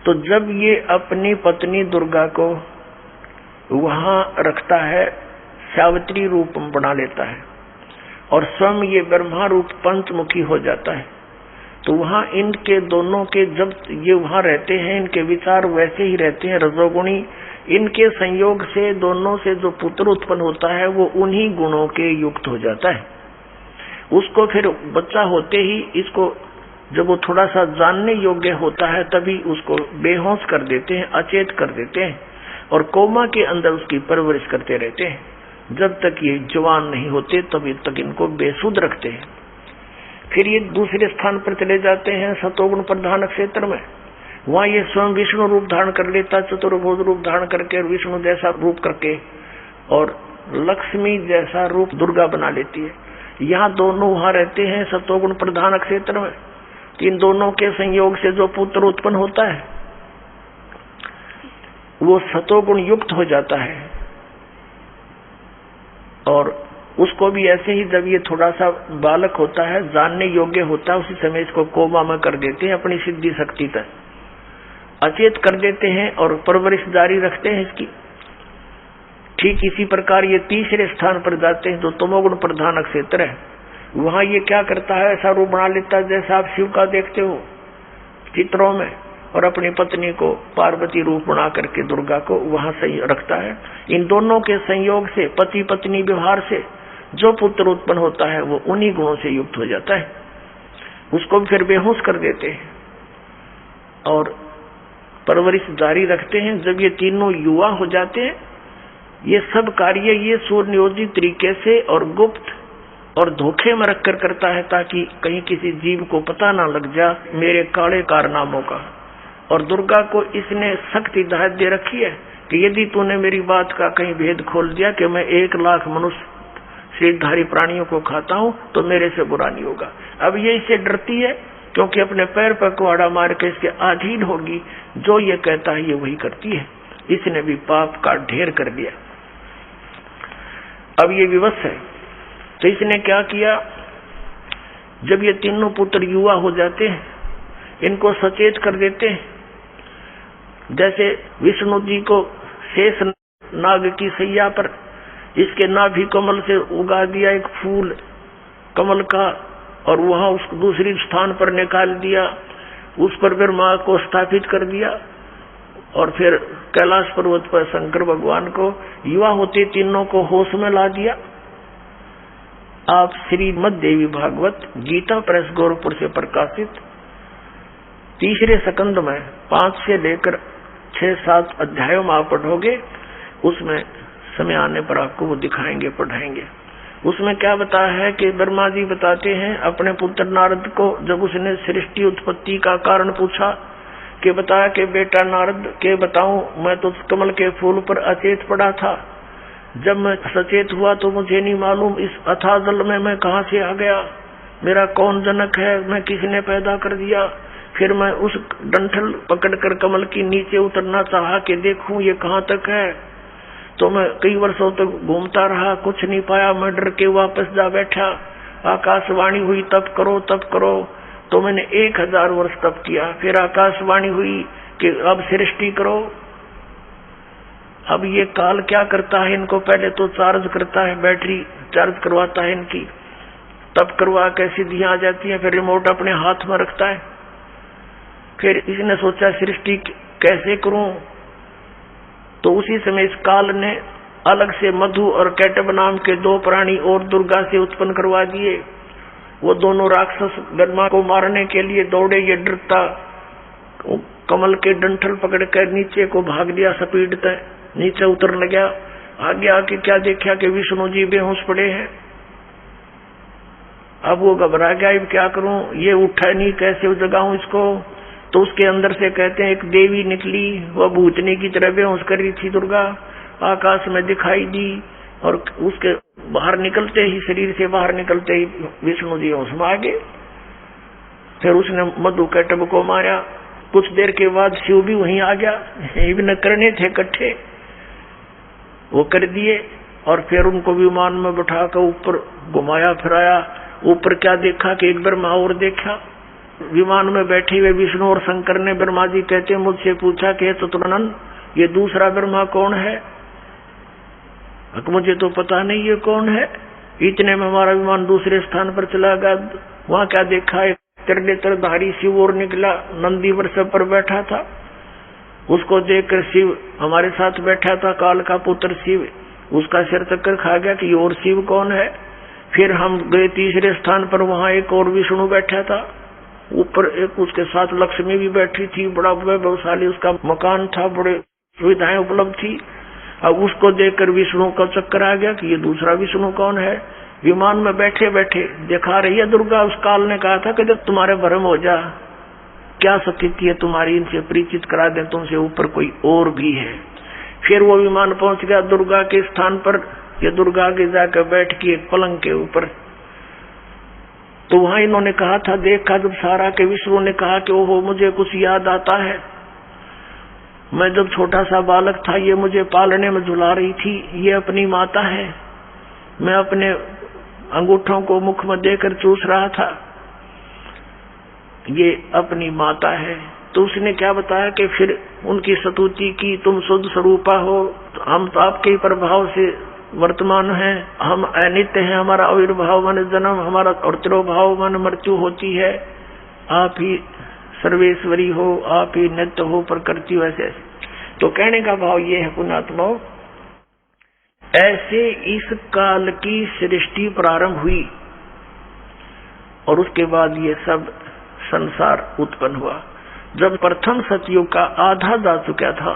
S2: तो जब ये अपनी पत्नी दुर्गा को वहां रखता है, सावित्री रूप बना लेता है और स्वयं ये ब्रह्मा रूप पंचमुखी हो जाता है। तो वहां इनके दोनों के, जब ये वहां रहते हैं, इनके विचार वैसे ही रहते हैं रजोगुणी। इनके संयोग से दोनों से जो पुत्र उत्पन्न होता है वो उन्हीं गुणों के युक्त हो जाता है। उसको फिर बच्चा होते ही इसको, जब वो थोड़ा सा जानने योग्य होता है, तभी उसको बेहोश कर देते हैं, अचेत कर देते हैं और कोमा के अंदर उसकी परवरिश करते रहते हैं। जब तक ये जवान नहीं होते तभी तक इनको बेसुध रखते हैं। फिर ये दूसरे स्थान पर चले जाते हैं सतोगुण प्रधान क्षेत्र में। वहां ये स्वयं विष्णु रूप धारण कर लेता, चतुर्भुज रूप धारण करके, विष्णु जैसा रूप करके, और लक्ष्मी जैसा रूप दुर्गा बना लेती है। यहाँ दोनों वहां रहते हैं सतोगुण प्रधान क्षेत्र में। इन दोनों के संयोग से जो पुत्र उत्पन्न होता है वो सतोगुण युक्त हो जाता है। और उसको भी ऐसे ही, जब ये थोड़ा सा बालक होता है, जानने योग्य होता है, उसी समय इसको कोमा में कर देते हैं, अपनी सिद्धि शक्ति तक अचेत कर देते हैं और परवरिश जारी रखते हैं इसकी। ठीक इसी प्रकार ये तीसरे स्थान पर जाते हैं जो तमोगुण प्रधान क्षेत्र है। वहां ये क्या करता है, ऐसा रूप बना लेता है जैसा आप शिव का देखते हो चित्रों में, और अपनी पत्नी को पार्वती रूप बना करके दुर्गा को वहां सही रखता है। इन दोनों के संयोग से, पति पत्नी व्यवहार से जो पुत्र उत्पन्न होता है वो उन्हीं गुणों से युक्त हो जाता है। उसको फिर बेहोश कर देते हैं और परवरिश जारी रखते हैं। जब ये तीनों युवा हो जाते हैं, ये सब कार्य ये सुनियोजित तरीके से और गुप्त और धोखे में रखकर करता है, ताकि कहीं किसी जीव को पता ना लग जा मेरे काले कारनामों का। और दुर्गा को इसने सख्त हिदायत दे रखी है कि यदि तूने मेरी बात का कहीं भेद खोल दिया कि मैं 1 लाख मनुष्य शरीरधारी प्राणियों को खाता हूं, तो मेरे से बुरा नहीं होगा। अब ये इससे डरती है क्योंकि अपने पैर पर कुहाड़ा मार के इसके अधीन होगी, जो ये कहता है ये वही करती है। इसने भी पाप का ढेर कर दिया। अब ये विवश है, तो इसने क्या किया, जब ये तीनों पुत्र युवा हो जाते हैं, इनको सचेत कर देते हैं। जैसे विष्णु जी को शेष नाग की सैया पर इसके नाभि कमल से उगा दिया एक फूल कमल का, और वहां उसको दूसरी स्थान पर निकाल दिया, उस पर ब्रह्मा को स्थापित कर दिया, और फिर कैलाश पर्वत पर शंकर भगवान को युवा होते तीनों को होश में ला दिया। आप श्रीमद् देवी भागवत गीता प्रेस गोरखपुर से प्रकाशित तीसरे स्कंद में 5 से लेकर 6-7 अध्यायों में आप पढ़ोगे, उसमें समय आने पर आपको वो दिखाएंगे, पढ़ाएंगे। उसमें क्या बताया है कि ब्रह्मा जी बताते हैं अपने पुत्र नारद को, जब उसने सृष्टि उत्पत्ति का कारण पूछा कि बताया कि बेटा नारद के बताऊं, मैं तो कमल के फूल पर अचेत पड़ा था, जब मैं सचेत हुआ तो मुझे नहीं मालूम इस अथाह जल में मैं कहां से आ गया, मेरा कौन जनक है, मैं किसने पैदा कर दिया। फिर मैं उस डंठल पकड़कर कमल की नीचे उतरना चाहा कि देखूं ये कहां तक है, तो मैं कई वर्षों तक घूमता रहा, कुछ नहीं पाया, मैं डर के वापस जा बैठा। आकाशवाणी हुई तप करो तप करो, तो मैंने 1000 वर्ष तप किया। फिर आकाशवाणी हुई कि अब सृष्टि करो। अब ये काल क्या करता है, इनको पहले तो चार्ज करता है, बैटरी चार्ज करवाता है इनकी, तप करवा के सिद्धियां आ जाती है, फिर रिमोट अपने हाथ में रखता है। फिर इसने सोचा सृष्टि कैसे करूं, तो उसी समय इस काल ने अलग से मधु और कैटब नाम के 2 प्राणी और दुर्गा से उत्पन्न करवा दिए। वो दोनों राक्षस ब्रह्मा को मारने के लिए दौड़े। ये डरता कमल के डंठल पकड़कर नीचे को भाग दिया, सपीटते नीचे उतरने गया। आगे आके क्या देखा कि विष्णु जी बेहोश पड़े हैं। अब वो घबरा गया, अब क्या करूं, ये उठा नहीं, कैसे जगाऊं इसको। तो उसके अंदर से कहते हैं एक देवी निकली, वह भूतनी की तरह बेहोश कर रही थी दुर्गा, आकाश में दिखाई दी, और उसके बाहर निकलते ही, शरीर से बाहर निकलते ही विष्णु जी होश में आ गए। फिर उसने मधु कैटब को मारा। कुछ देर के बाद शिव भी वहीं आ गया, इवन करने थे इकट्ठे, वो कर दिए। और फिर उनको विमान में बैठाकर ऊपर घुमाया फिराया। ऊपर क्या देखा कि एक ब्रह्मा और देखा। विमान में बैठे हुए विष्णु और शंकर ने, ब्रह्मा जी कहते हैं, मुझसे पूछा कि चतुरानंद ये दूसरा ब्रह्मा कौन है। मुझे तो पता नहीं ये कौन है। इतने में हमारा विमान दूसरे स्थान पर चला गया। वहां क्या देखा, एक त्रिनेत्रधारी शिव और निकला, नंदी वृषभ पर बैठा था। उसको देखकर शिव हमारे साथ बैठा था, काल का पुत्र शिव, उसका सिर चक्कर खा गया कि और शिव कौन है। फिर हम गए तीसरे स्थान पर, वहां एक और विष्णु बैठा था। ऊपर एक उसके साथ लक्ष्मी भी बैठी थी, बड़ा वैभवशाली उसका मकान था, बड़े सुविधाएं उपलब्ध थी। अब उसको देखकर विष्णु का चक्कर आ गया कि ये दूसरा विष्णु कौन है। विमान में बैठे बैठे दिखा रही है दुर्गा। उस काल ने कहा था कि जब तुम्हारे भ्रम हो जा, क्या स्थिति है तुम्हारी, इनसे परिचित करा दें, तुमसे ऊपर कोई और भी है। फिर वो विमान पहुंच गया दुर्गा के स्थान पर। ये दुर्गा आगे जाकर बैठ की एक पलंग के ऊपर। तो वहां इन्होंने कहा था, देखा जब सारा के विष्णु ने कहा कि ओहो मुझे कुछ याद आता है, मैं जब छोटा सा बालक था ये मुझे पालने में झुला रही थी, ये अपनी माता है, मैं अपने अंगूठों को मुख में देकर चूस रहा था, ये अपनी माता है। तो उसने क्या बताया कि फिर उनकी स्तुति की, तुम शुद्ध स्वरूपा हो, हम तो आपके प्रभाव से वर्तमान हैं, हम अनित्य हैं, हमारा आविर्भाव मन जन्म, हमारा और तिरोभाव मन मृत्यु होती है, आप ही सर्वेश्वरी हो, आप ही नित्य हो, प्रकृति हो, ऐसे ऐसे। तो कहने का भाव ये है पुण्यात्माओं, ऐसे इस काल की सृष्टि प्रारंभ हुई और उसके बाद ये सब संसार उत्पन्न हुआ। जब प्रथम सतयुग का आधा जा चुका था,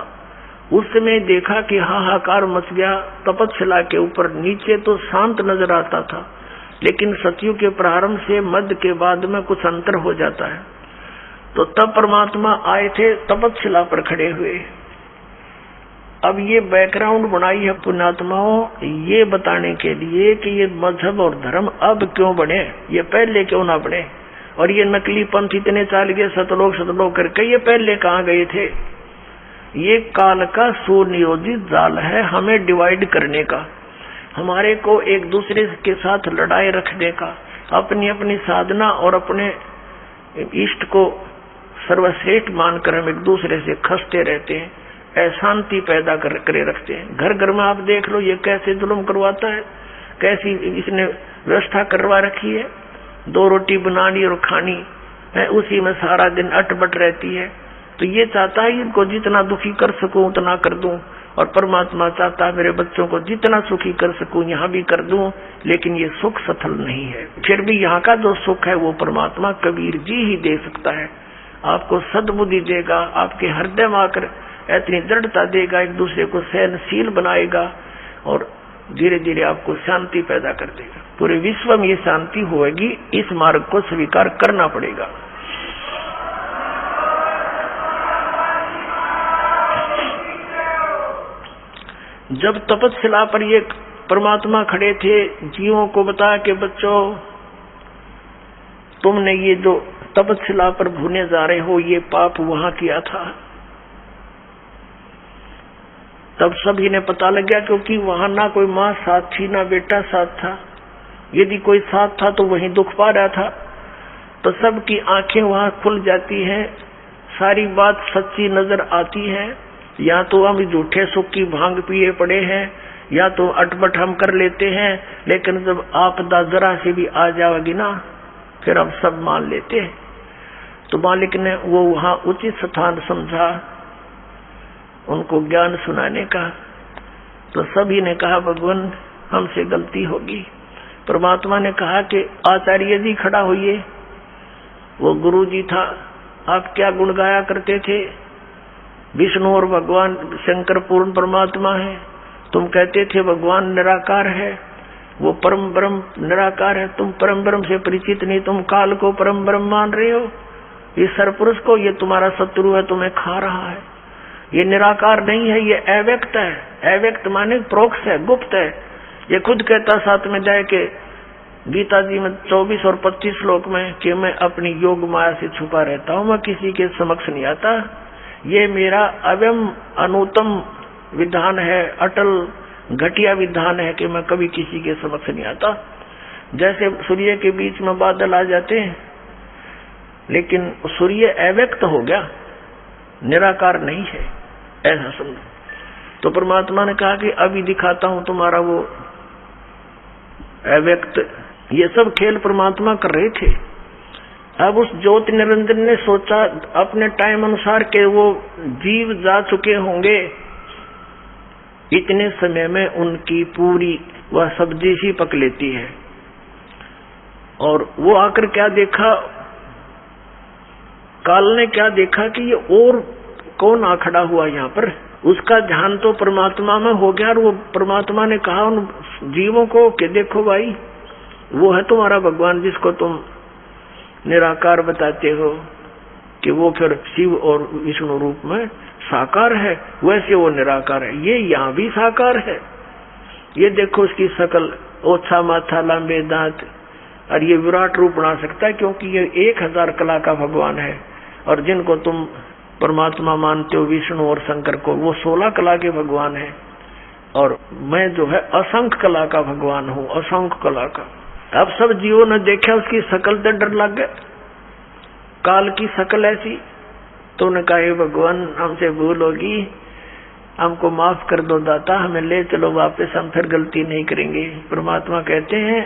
S2: उस समय देखा कि हाहाकार मच गया। तपस्या के ऊपर नीचे तो शांत नजर आता था, लेकिन सतयुग के प्रारंभ से मध्य के बाद में कुछ अंतर हो जाता है। तो तब परमात्मा आए थे, तपस्या पर खड़े हुए। अब ये बैकग्राउंड बनाई है पुण्यात्माओं, ये बताने के लिए कि ये मजहब और धर्म अब क्यों बने, ये पहले क्यों ना बने। और ये नकली पंथ इतने चाल गए सतलोक करके, ये पहले कहाँ गए थे। ये काल का सुनियोजित जाल है हमें डिवाइड करने का, हमारे को एक दूसरे के साथ लड़ाई रखने का, अपनी अपनी साधना और अपने इष्ट को सर्वश्रेष्ठ मानकर हम एक दूसरे से खसते रहते हैं, अशांति पैदा करे रखते हैं। घर घर में आप देख लो ये कैसे जुल्म करवाता है, कैसी इसने व्यवस्था करवा रखी है। 2 रोटी बनानी और खानी है, उसी में सारा दिन अटपट रहती है। तो ये चाहता है इनको जितना दुखी कर सकूं उतना कर दूं, और परमात्मा चाहता है मेरे बच्चों को जितना सुखी कर सकूं यहाँ भी कर दूं, लेकिन ये सुख सफल नहीं है। फिर भी यहाँ का जो सुख है वो परमात्मा कबीर जी ही दे सकता है। आपको सद्बुद्धि देगा, आपके हृदय में आकर इतनी दृढ़ता देगा, एक दूसरे को सहनशील बनाएगा और धीरे धीरे आपको शांति पैदा कर देगा। पूरे विश्व में ये शांति होगी, इस मार्ग को स्वीकार करना पड़ेगा। जब तपस्या पर ये परमात्मा खड़े थे, जीवों को बताया कि बच्चों तुमने ये जो तपस्या पर भूने जा रहे हो ये पाप वहां किया था। तब सभी ने पता लग गया, क्योंकि वहां ना कोई माँ साथ थी ना बेटा साथ था। यदि कोई साथ था तो वहीं दुख पा रहा था। तो सबकी आंखें वहां खुल जाती हैं, सारी बात सच्ची नजर आती है। या तो हम झूठे सुख की भांग पिए पड़े हैं, या तो अटपट हम कर लेते हैं, लेकिन जब आपदा जरा से भी आ जाएगी ना, फिर हम सब मान लेते हैं। तो मालिक ने वो वहां उचित स्थान समझा उनको ज्ञान सुनाने का। तो सभी ने कहा भगवान हमसे गलती होगी। परमात्मा ने कहा कि आचार्य जी खड़ा होइए। वो गुरु जी था। आप क्या गुण गाया करते थे? विष्णु और भगवान शंकर पूर्ण परमात्मा है। तुम कहते थे भगवान निराकार है, वो परम ब्रह्म निराकार है। तुम परम ब्रह्म से परिचित नहीं, तुम काल को परम ब्रह्म मान रहे हो। ये सरपुरुष को, ये तुम्हारा शत्रु है, तुम्हें खा रहा है। ये निराकार नहीं है, ये अव्यक्त है। अव्यक्त माने प्रोक्ष है, गुप्त है। ये खुद कहता साथ में जाए के गीता जी में 24 और 25 श्लोक में कि मैं अपनी योग माया से छुपा रहता हूँ, मैं किसी के समक्ष नहीं आता। ये मेरा अव्यम अनुतम विधान है, अटल घटिया विधान है कि मैं कभी किसी के समक्ष नहीं आता। जैसे सूर्य के बीच में बादल आ जाते हैं, लेकिन सूर्य अव्यक्त हो गया, निराकार नहीं है, ऐसा समझो। तो परमात्मा ने कहा कि अभी दिखाता हूं तुम्हारा वो अव्यक्त। ये सब खेल परमात्मा कर रहे थे। अब उस ज्योति निरंजन ने सोचा अपने टाइम अनुसार के वो जीव जा चुके होंगे, इतने समय में उनकी पूरी वह सब्जी ही पक लेती है। और वो आकर क्या देखा, काल ने क्या देखा कि ये और कौन आ खड़ा हुआ यहाँ पर। उसका ध्यान तो परमात्मा में हो गया, और वो परमात्मा ने कहा उन जीवों को कि देखो भाई, वो है तुम्हारा भगवान जिसको तुम निराकार बताते हो, कि वो फिर शिव और विष्णु रूप में साकार है, वैसे वो निराकार है। ये यहाँ भी साकार है। ये देखो उसकी शकल, ओछा माथा, लंबे दांत, और ये विराट रूप बना सकता है, क्योंकि ये 1000 कला का भगवान है। और जिनको तुम परमात्मा मानते हो विष्णु और शंकर को, वो 16 कला के भगवान है। और मैं जो है असंख्य कला का भगवान हूँ, असंख्य कला का। अब सब जीवों ने देखा उसकी शकल से डर लग गया। काल की शकल ऐसी, तो उन्होंने कहा, हे भगवान हमसे भूल होगी, हमको माफ कर दो दाता, हमें ले चलो वापस, हम फिर गलती नहीं करेंगे। परमात्मा कहते हैं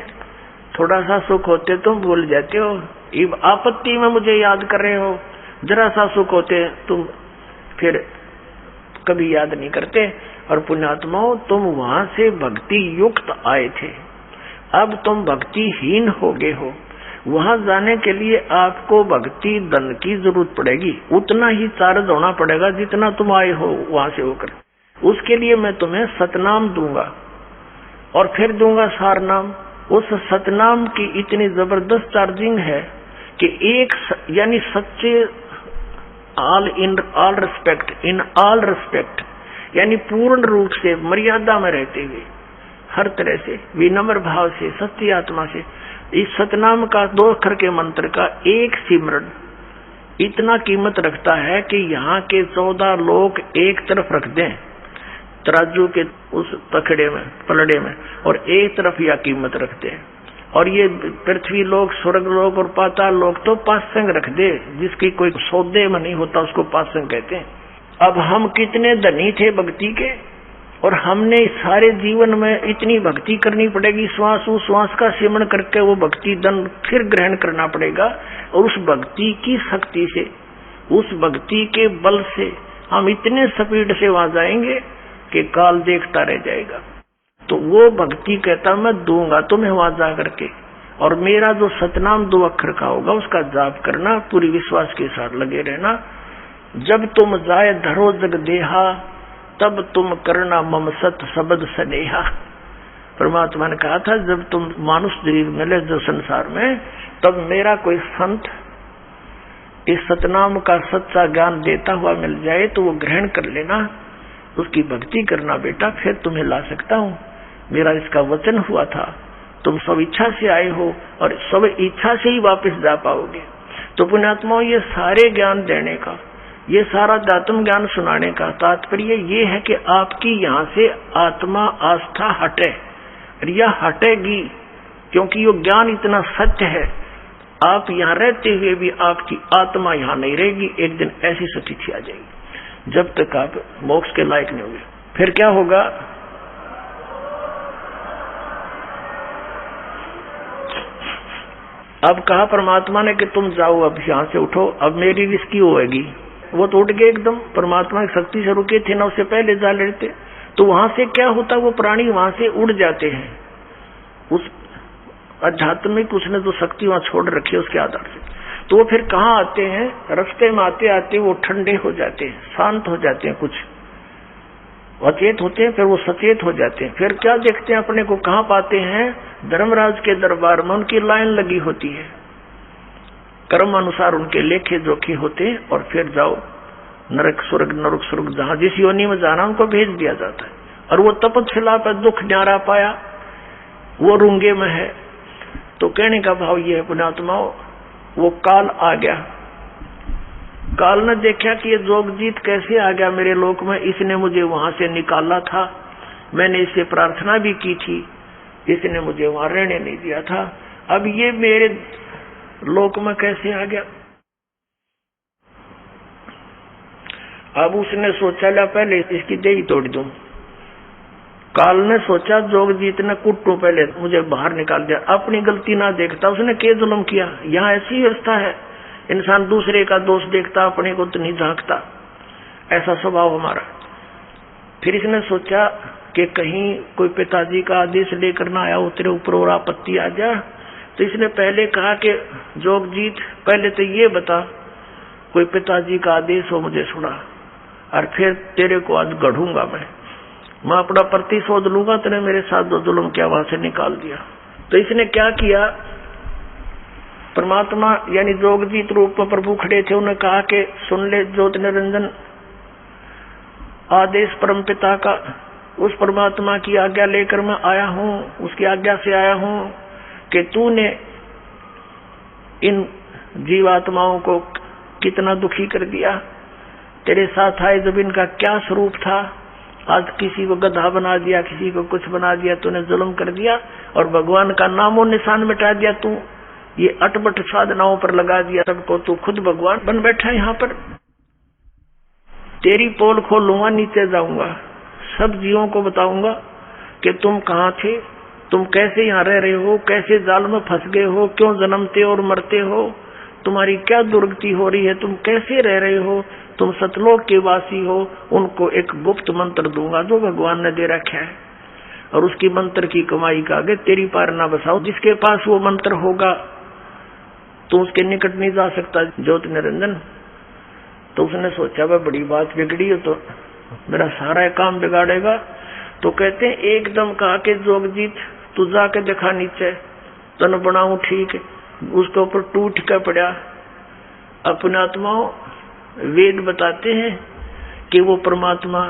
S2: थोड़ा सा सुख होते तुम भूल जाते हो, इब आपत्ति में मुझे याद कर रहे हो, जरा सा सुख होते तुम फिर कभी याद नहीं करते। और पुण्यात्माओं, तुम वहां से भक्ति युक्त आए थे, अब तुम भक्तिहीन हो गए हो। वहां जाने के लिए आपको भक्ति धन की जरूरत पड़ेगी, उतना ही चार्ज होना पड़ेगा जितना तुम आए हो वहां से होकर। उसके लिए मैं तुम्हें सतनाम दूंगा और फिर दूंगा सार नाम। उस सतनाम की इतनी जबरदस्त चार्जिंग है कि एक यानी सच्चे इन ऑल रिस्पेक्ट यानी पूर्ण रूप से मर्यादा में रहते हुए, हर तरह से विनम्र भाव से, सच्ची आत्मा से, इस सतनाम का 2 अक्षर के मंत्र का एक सिमरन इतना कीमत रखता है कि यहाँ के 14 लोग एक तरफ रख दें तराजू के उस पखड़े में, पलड़े में, और एक तरफ यह कीमत रखते हैं। और ये पृथ्वी लोग, स्वर्ग लोग और पाताल लोग तो पासंग रख दे, जिसकी कोई सौदे में नहीं होता उसको पासंग कहते हैं। अब हम कितने धनी थे भक्ति के, और हमने सारे जीवन में इतनी भक्ति करनी पड़ेगी, श्वास उश्वास का सेवन करके वो भक्ति धन फिर ग्रहण करना पड़ेगा। और उस भक्ति की शक्ति से, उस भक्ति के बल से हम इतने स्पीड से वहां जाएंगे कि काल देखता रह जाएगा। तो वो भक्ति कहता मैं दूंगा तुम्हें वहां जा करके, और मेरा जो सतनाम 2 अक्षर का होगा उसका जाप करना, पूरी विश्वास के साथ लगे रहना। जब तुम जाए धरो जग देहा, तब तुम करना मम सत शब्द सनेहा। परमात्मा ने कहा था जब तुम मानुष शरीर मिले जो संसार में, तब मेरा कोई संत इस सतनाम का सच्चा ज्ञान देता हुआ मिल जाए तो वो ग्रहण कर लेना, उसकी भक्ति करना बेटा, फिर तुम्हें ला सकता हूँ। मेरा इसका वचन हुआ था, तुम सब इच्छा से आए हो और सब इच्छा से ही वापस जा पाओगे। तो पुण्यात्माओं, ये सारे ज्ञान देने का, ये सारा आत्म ज्ञान सुनाने का तात्पर्य ये है कि आपकी यहाँ से आत्मा आस्था हटे, यह हटेगी, क्योंकि ये ज्ञान इतना सत्य है। आप यहाँ रहते हुए भी आपकी आत्मा यहाँ नहीं रहेगी, एक दिन ऐसी स्थिति आ जाएगी जब तक आप मोक्ष के लायक नहीं होंगे। फिर क्या होगा? अब कहा परमात्मा ने कि तुम जाओ, अब यहाँ से उठो, अब मेरी रिस्की होएगी। वो तो उठ गए एकदम, परमात्मा की शक्ति से रुके थे ना, उससे पहले जा लेते तो वहां से क्या होता, वो प्राणी वहां से उड़ जाते हैं। उस आध्यात्मिक उसने जो शक्ति वहां छोड़ रखी है उसके आधार से, तो वो फिर कहाँ आते हैं? रास्ते में आते आते वो ठंडे हो जाते हैं, शांत हो जाते हैं, कुछ अचेत होते हैं, फिर वो सचेत हो जाते हैं। फिर क्या देखते हैं अपने को, कहाँ पाते हैं? धर्मराज के दरबार में उनकी लाइन लगी होती है, कर्म अनुसार उनके लेखे जोखे होते हैं, और फिर जाओ नरक स्वर्ग जहां जिस योनि में जाना उनको भेज दिया जाता है। और वो तपस्या पर दुख न्यारा पाया, वो रुंगे में है। तो कहने का भाव ये है पुण्यात्माओं, वो काल आ गया, काल ने देखा कि ये जोगजीत कैसे आ गया मेरे लोक में, इसने मुझे वहां से निकाला था, मैंने इससे प्रार्थना भी की थी, इसने मुझे वहां रहने नहीं दिया था, अब ये मेरे लोक में कैसे आ गया? अब उसने सोचा ला पहले इसकी देही तोड़ दूं। काल ने सोचा जोगजीत ने कुट्टू पहले मुझे बाहर निकाल दिया, अपनी गलती ना देखता उसने के जुल्म किया। यहाँ ऐसी व्यवस्था है, इंसान दूसरे का दोष देखता, अपने को तो नहीं झांकता, ऐसा स्वभाव हमारा। फिर इसने सोचा कि कहीं कोई पिताजी का आदेश लेकर ना आया हो तेरे ऊपर और आपत्ति आ जा। तो इसने पहले कहा कि जोगजीत पहले तो ये बता कोई पिताजी का आदेश हो मुझे सुना, और फिर तेरे को आज गढ़ूंगा मैं अपना प्रतिशोध लूंगा, तेने मेरे साथ जो जुल्म किया वहां से निकाल दिया। तो इसने क्या किया? परमात्मा यानी जोगजीत रूप में प्रभु खड़े थे, उन्होंने कहा कि सुन ले ज्योति निरंजन, आदेश परमपिता का, उस परमात्मा की आज्ञा लेकर मैं आया हूँ, उसकी आज्ञा से आया हूँ कि तूने इन जीवात्माओं को कितना दुखी कर दिया। तेरे साथ आए जब इनका क्या स्वरूप था, आज किसी को गधा बना दिया, किसी को कुछ बना दिया, तूने जुल्म कर दिया और भगवान का नामो निशान मिटा दिया। तू ये अटपट साधनाओं पर लगा दिया सबको, तू खुद भगवान बन बैठा यहाँ पर। तेरी पोल खोलूंगा, नीचे जाऊंगा, सब जीवों को बताऊंगा कि तुम कहाँ थे, तुम कैसे यहाँ रह रहे हो, कैसे जाल में फंस गए हो, क्यों जन्मते और मरते हो, तुम्हारी क्या दुर्गति हो रही है, तुम कैसे रह रहे हो, तुम सतलोक के वासी हो। उनको एक गुप्त मंत्र दूंगा जो भगवान ने दे रखा है, और उसकी मंत्र की कमाई का आगे तेरी पार ना बसाओ। जिसके पास वो मंत्र होगा तो उसके निकट नहीं जा सकता ज्योति निरंजन। तो उसने सोचा वह बड़ी बात बिगड़ी है, तो मेरा सारा काम बिगाड़ेगा। तो कहते हैं एकदम कहा के जोगजीत तू जाके देखा नीचे, तन बनाऊ ठीक, उसके ऊपर टूट कर पड़ा। अपने आत्माओं वेद बताते हैं कि वो परमात्मा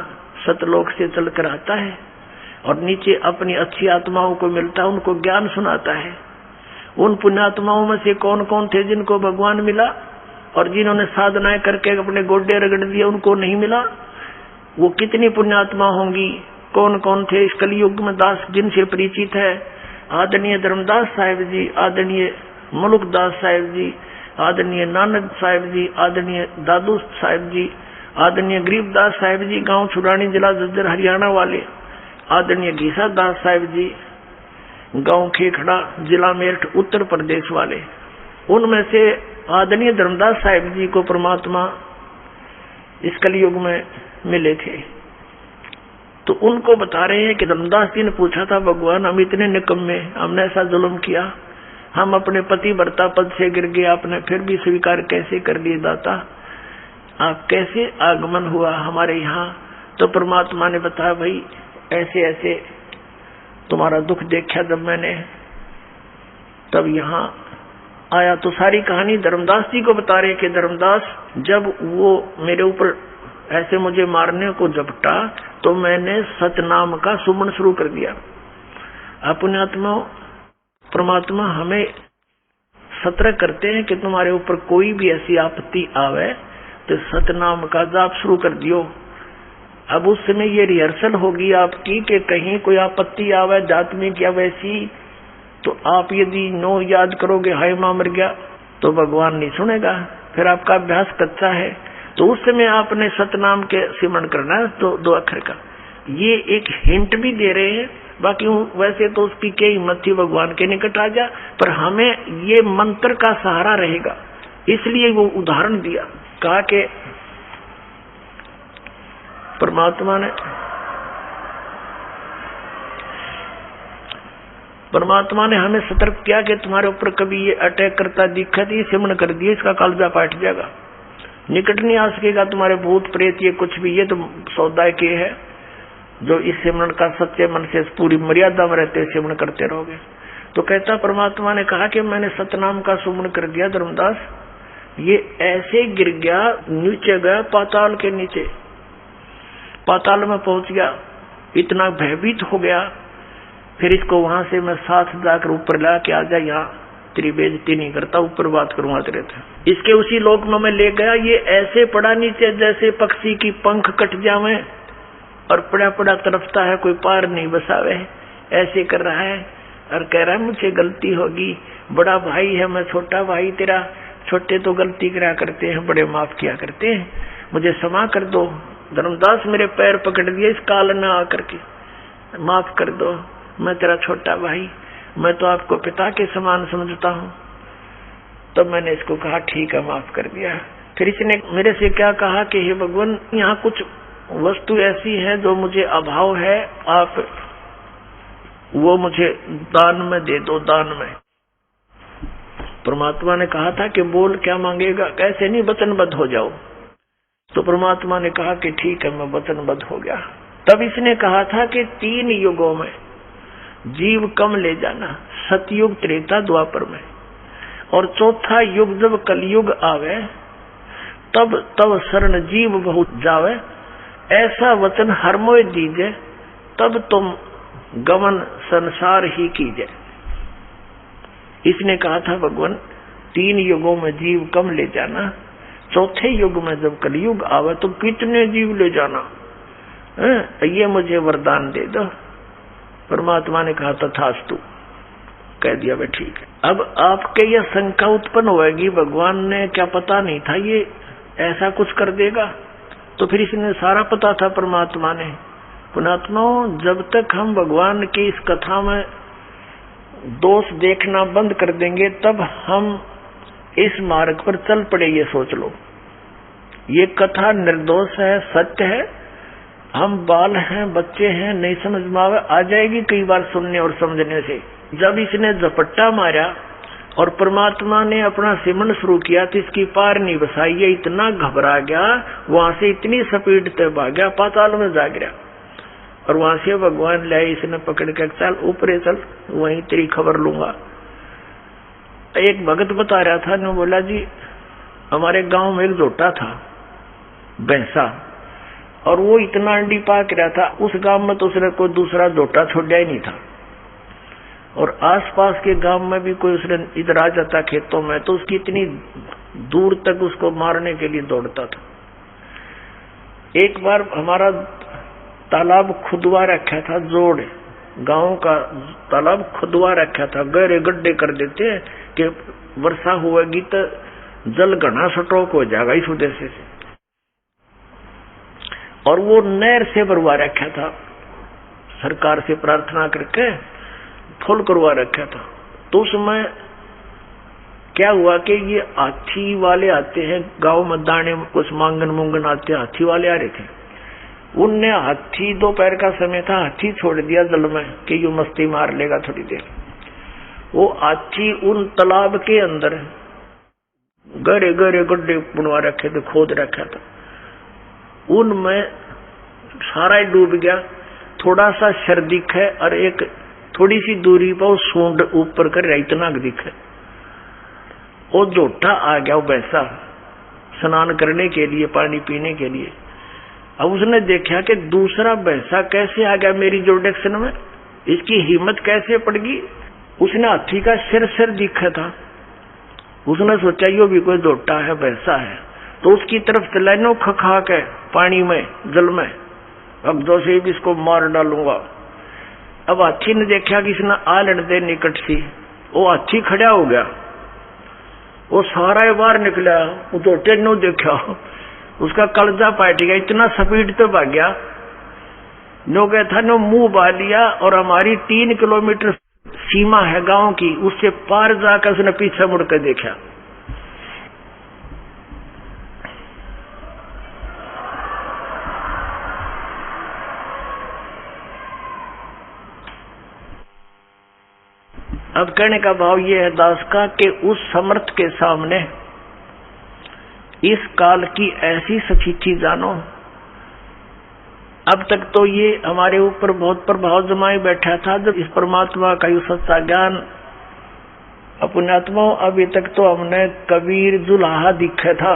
S2: सतलोक से चलकर आता है और नीचे अपनी अच्छी आत्माओं को मिलता है, उनको ज्ञान सुनाता है। उन पुण्यात्माओं में से कौन कौन थे जिनको भगवान मिला, और जिन्होंने साधनाएं करके अपने गोड्डे रगड़ दिए उनको नहीं मिला, वो कितनी पुण्यात्मा होंगी। कौन कौन थे इस कलयुग में दास जिनसे परिचित है? आदरणीय धर्मदास साहिब जी, आदरणीय मलुकदास साहिब जी, आदरणीय नानक साहिब जी, आदरणीय दादू साहिब जी, आदरणीय गरीबदास साहिब जी, गांव छुड़ानी जिला झज्जर हरियाणा वाले, आदरणीय घीसा दास साहिब जी, गांव खेखड़ा जिला मेरठ उत्तर प्रदेश वाले। उनमें से आदरणीय धर्मदास साहिब जी को परमात्मा इस कलयुग में मिले थे। तो उनको बता रहे हैं कि धर्मदास जी ने पूछा था, भगवान हम इतने निकम्मे, हमने ऐसा जुल्म किया, हम अपने पति वर्ता पद से गिर गए, आपने फिर भी स्वीकार कैसे कर लिए दाता, आप कैसे आगमन हुआ हमारे यहाँ? तो परमात्मा ने बताया, भाई ऐसे ऐसे तुम्हारा दुख देखा जब मैंने, तब यहाँ आया। तो सारी कहानी धर्मदास जी को बता रहे कि धर्मदास जब वो मेरे ऊपर ऐसे मुझे मारने को झपटा तो मैंने सतनाम का सुमन शुरू कर दिया। अपने आत्मा परमात्मा हमें सतर्क करते हैं कि तुम्हारे ऊपर कोई भी ऐसी आपत्ति आवे तो सतनाम का जाप शुरू कर दियो। अब उस समय ये रिहर्सल होगी आपकी कि कहीं कोई आपत्ति आवे आध्यात्मिक या वैसी, तो आप यदि नो याद करोगे हाय मां मर गया तो भगवान नहीं सुनेगा, फिर आपका अभ्यास कच्चा है। तो उस समय आपने सतनाम के सिमरण करना है, तो 2 अक्षर का। ये एक हिंट भी दे रहे हैं, बाकी वैसे तो उसकी क्या हिम्मत थी भगवान के निकट आ जा, पर हमें ये मंत्र का सहारा रहेगा, इसलिए वो उदाहरण दिया। कहा कि परमात्मा ने हमें सतर्क किया कि तुम्हारे ऊपर कभी ये अटैक करता दिक्कत, ये सिमरण कर दिए, इसका कलजा पाट जाएगा, निकट नहीं आ सकेगा तुम्हारे भूत प्रेत ये कुछ भी, ये तो सौदा के है जो इस सिमरण का सच्चे मन से पूरी मर्यादा में रहते सिमरण करते रहोगे। तो कहता परमात्मा ने कहा कि मैंने सतनाम का सुमन कर दिया धर्मदास, ये ऐसे गिर गया, नीचे गया पाताल के नीचे, पाताल में पहुंच गया, इतना भयभीत हो गया। फिर इसको वहां से मैं साथ जाकर ऊपर ला के आ जा, यहाँ तेरी बेइज्जती नहीं करता, ऊपर बात करूंगा तेरे से। इसके उसी लोक में मैं ले गया, ये ऐसे पड़ा नीचे जैसे पक्षी की पंख कट जावे और पड़ा पड़ा तरफता है, कोई पार नहीं बसावे, ऐसे कर रहा है और कह रहा है मुझे गलती होगी, बड़ा भाई है मैं छोटा भाई तेरा, छोटे तो गलती करा करते हैं, बड़े माफ किया करते हैं, मुझे क्षमा कर दो। धर्मदास मेरे पैर पकड़ दिए इस काल न आकर के, माफ कर दो, मैं तेरा छोटा भाई, मैं तो आपको पिता के समान समझता हूँ। तब मैंने इसको कहा ठीक है माफ कर दिया। फिर इसने मेरे से क्या कहा कि हे भगवान यहाँ कुछ वस्तु ऐसी है जो मुझे अभाव है, आप वो मुझे दान में दे दो, दान में। परमात्मा ने कहा था कि बोल क्या मांगेगा, कैसे नहीं वचनबद्ध हो जाओ। तो परमात्मा ने कहा कि ठीक है मैं वचनबद्ध हो गया। तब इसने कहा था कि 3 युगों में जीव कम ले जाना, सतयुग त्रेता द्वापर में, और चौथा युग जब कलयुग आवे तब शरण जीव बहुत जावे, ऐसा वचन हर मोय दीजे, तब तुम गमन संसार ही कीजे। इसने कहा था भगवान 3 युगों में जीव कम ले जाना, चौथे युग में जब कलयुग आवे तो कितने जीव ले जाना, ये मुझे वरदान दे दो। परमात्मा ने कहा तथास्तु, कह दिया भाई ठीक है। अब आपके यह शंका उत्पन्न होगी, भगवान ने क्या पता नहीं था ये ऐसा कुछ कर देगा, तो फिर इसने सारा पता था परमात्मा ने। पुणात्माओं, जब तक हम भगवान की इस कथा में दोष देखना बंद कर देंगे तब हम इस मार्ग पर चल पड़े। ये सोच लो, ये कथा निर्दोष है, सत्य है। हम बाल हैं, बच्चे हैं, नहीं समझ में आ जाएगी कई बार सुनने और समझने से। जब इसने झपट्टा मारा और परमात्मा ने अपना सिमरन शुरू किया तो इसकी पार नहीं बसाई। ये इतना घबरा गया, वहां से इतनी स्पीड से भाग गया, पाताल में जा गिरा। और वहां से भगवान लाए, इसने पकड़ के चल ऊपर चल, वहीं तेरी खबर लूंगा। एक भगत बता रहा था, ने बोला जी हमारे गांव में एक जोटा था भैंसा, और वो इतना अंडी पाक रहा था, उस गांव में तो उसने कोई दूसरा जोटा छोड़ा ही नहीं था। और आसपास के गांव में भी कोई उसने इधर आ जाता खेतों में तो उसकी इतनी दूर तक उसको मारने के लिए दौड़ता था। एक बार हमारा तालाब खुदवा रखा था, जोड़ गांव का तालाब खुदवा रखा था, गहरे गड्ढे कर देते हैं कि वर्षा होगी तो जल घना स्टॉक हो जाएगा इस उद्देश्य से। और वो नहर से भरवा रखा था, सरकार से प्रार्थना करके फुल करवा रखा था। तो उसमें क्या हुआ कि ये हाथी वाले आते हैं गांव में, दाने कुछ मांगन मुंगन आते हैं, हाथी वाले आ रहे थे। उनने हाथी, दोपहर का समय था, हाथी छोड़ दिया जल में कि ये मस्ती मार लेगा थोड़ी देर। वो हाथी उन तालाब के अंदर गहरे गहरे गड्ढे बुनवा रखे थे, खोद रखा था, उनमें सारा डूब गया। थोड़ा सा शर दिखे और एक थोड़ी सी दूरी पर वो सूंड ऊपर कर रहा, इतना दिखे। वो जोटा आ गया, वो भैंसा स्नान करने के लिए, पानी पीने के लिए। अब उसने देखा कि दूसरा भैंसा कैसे आ गया मेरी जोडेक्शन में, इसकी हिम्मत कैसे पड़ गई। उसने हाथी का सिर दिखा था, उसने सोचा यो भी कोई जोटा है, भैंसा है, तो उसकी तरफ चलानो खखा के पानी में, जल में, अब जो से भी इसको मार डालूंगा। अब हाथी ने देखा कि इसने आ लड़ दे निकट सी, वो हाथी खड़ा हो गया, वो सारा बाहर निकला, वो जोटे ने देखा, उसका कलजा पाट गया, इतना स्पीड पे भाग गया। नो क्या था, नो मुंह बा लिया और हमारी 3 किलोमीटर सीमा है गांव की, उससे पार जाकर उसने पीछे मुड़कर देखा। अब कहने का भाव ये है दास का कि उस समर्थ के सामने इस काल की ऐसी सचीची जानो। अब तक तो ये हमारे ऊपर बहुत प्रभाव जमाए बैठा था, जब इस परमात्मा का ये सच्चा ज्ञान अपने आत्मा, अभी तक तो हमने कबीर जुलाहा दिखा था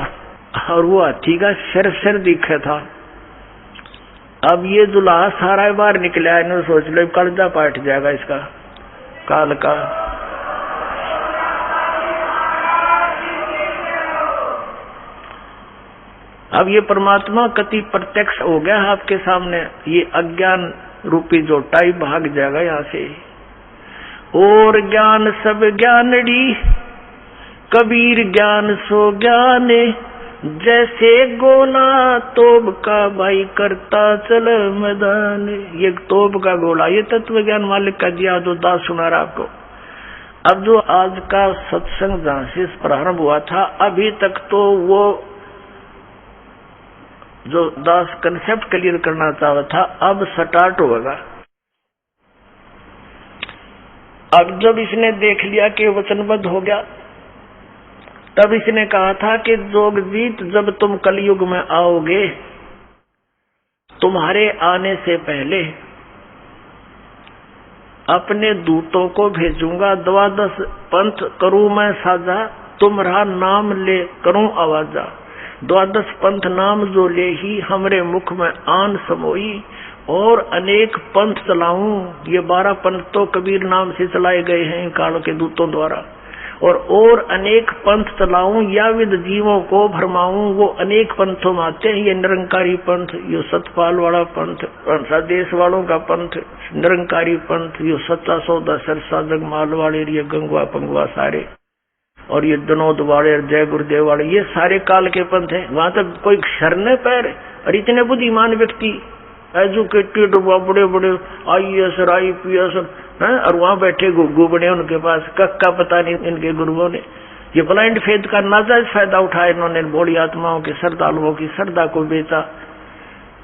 S2: और वो हाथी का सिर दिखा था। अब ये जुलाहा सारा बार निकला है, इन्होंने सोच लो कलजा पाट जाएगा इसका काल का। अब ये परमात्मा कति प्रत्यक्ष हो गया आपके सामने, ये अज्ञान रूपी जोटा ही भाग जाएगा यहाँ से। और ज्ञान सब ज्ञानड़ी, कबीर ज्ञान सो ज्ञाने, जैसे गोला तोब का भाई करता चल मैदान। ये तोब का गोला, ये तत्व ज्ञान मालिक का दिया जो दास सुना रहा आपको। अब जो आज का सत्संग जहां से प्रारंभ हुआ था, अभी तक तो वो जो दास कंसेप्ट क्लियर करना चाहता था, अब स्टार्ट होगा। अब जब इसने देख लिया कि वचनबद्ध हो गया, तब इसने कहा था कि जोगजीत, जब तुम कलयुग में आओगे, तुम्हारे आने से पहले अपने दूतों को भेजूंगा, 12 पंथ करूं मैं साझा, तुम्हारा नाम ले करूं आवाजा। 12 पंथ नाम जो ले ही हमरे मुख में आन समोई, और अनेक पंथ चलाऊं। ये 12 पंथ तो कबीर नाम से चलाए गए हैं इन कालों के दूतों द्वारा। और अनेक पंथ चलाऊं, या विद जीवों को भरमाऊं। वो अनेक पंथों में आते हैं, ये निरंकारी पंथ, ये सतपाल वाला पंथ, देश वालों का पंथ, निरंकारी पंथ, ये सच्चा सौदा सरसा जगमाल वाले, ये गंगवा पंगवा सारे, और ये दनोद वाले, जय गुरुदेव वाले, ये सारे काल के पंथ हैं। वहां तक कोई शरण पैर और इतने बुद्धिमान व्यक्ति एजुकेटेड, बड़े बड़े IAS और IPS और वहां बैठे गुग्गू बने उनके पास, कक्का पता नहीं इनके गुरुओं ने। ये ब्लाइंड फेथ का नाजायज फायदा उठाया इन्होंने, बोली आत्माओं के श्रद्धालुओं की श्रद्धा को बेचा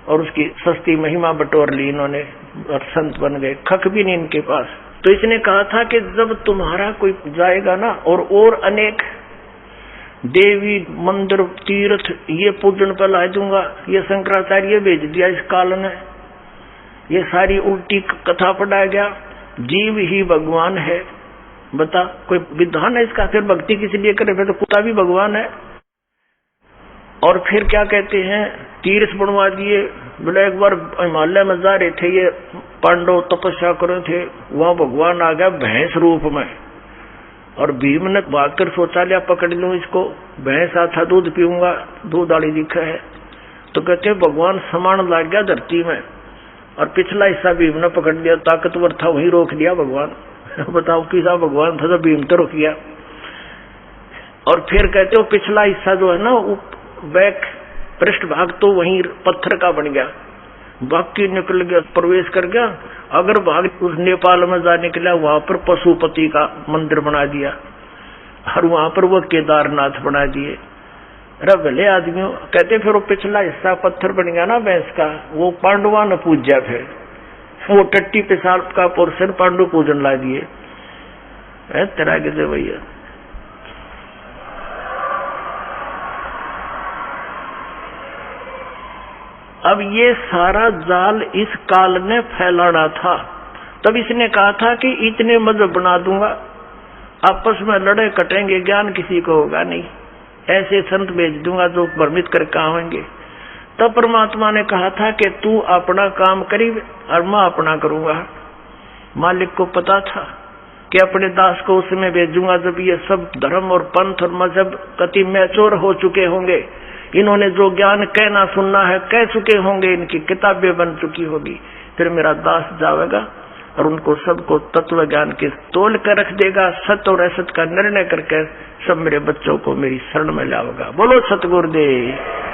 S2: और उसकी सस्ती महिमा बटोर ली इन्होंने और संत बन गए, खक भी नहीं इनके पास। तो इसने कहा था कि जब तुम्हारा कोई जाएगा ना, और अनेक देवी मंदिर तीर्थ ये पूजन पर ला दूंगा, ये शंकराचार्य भेज दिया इस काल ने, ये सारी उल्टी कथा पढ़ाया गया, जीव ही भगवान है। बता कोई विधान है इसका? फिर भक्ति किस लिए करे, फिर तो कुत्ता भी भगवान है। और फिर क्या कहते हैं, तीर्थ बनवा दिए। बोले एक बार हिमालय में जा रहे थे ये पांडव, तपस्या कर रहे थे, वहां भगवान आ गया भैंस रूप में, और भीम ने भागकर सोचा लिया पकड़ लूं इसको, भैंस आता दूध पीऊंगा, दूध आड़ी दिखा है। तो कहते भगवान समान लग गया धरती में, और पिछला हिस्सा भीम ने पकड़ लिया, ताकतवर था वहीं रोक दिया भगवान। बताओ किसा भगवान था तो भीम तो रोक गया। और फिर कहते हो पिछला हिस्सा जो है ना, बैक पृष्ठ भाग तो वहीं पत्थर का बन गया, बाकी निकल गया, प्रवेश कर गया। अगर भाग उस नेपाल में जाने के लिए वहां पर पशुपति का मंदिर बना दिया, और वहां पर वो केदारनाथ बना दिए। अरे भले आदमियों, कहते फिर वो पिछला हिस्सा पत्थर बन गया ना भैंस का, वो पांडवा ने पूजा, फिर वो टट्टी पेशाब का पोर्शन पांडु पूजन ला दिए। तेरा के भैया अब ये सारा जाल इस काल ने फैलाना था। तब इसने कहा था कि इतने मजहब बना दूंगा, आपस में लड़े कटेंगे, ज्ञान किसी को होगा नहीं, ऐसे संत भेज दूंगा जो भ्रमित करके आएंगे। तब परमात्मा ने कहा था कि तू अपना काम करी और मैं अपना करूंगा। मालिक को पता था कि अपने दास को उसमें भेजूंगा जब ये सब धर्म और पंथ और मजहब कति मैच्योर हो चुके होंगे, इन्होंने जो ज्ञान कहना सुनना है कह चुके होंगे, इनकी किताबें बन चुकी होगी। फिर मेरा दास जाएगा और उनको सबको तत्व ज्ञान के तोल कर रख देगा, सत्य और असत का निर्णय करके सब मेरे बच्चों को मेरी शरण में लाएगा। बोलो सतगुरुदेव।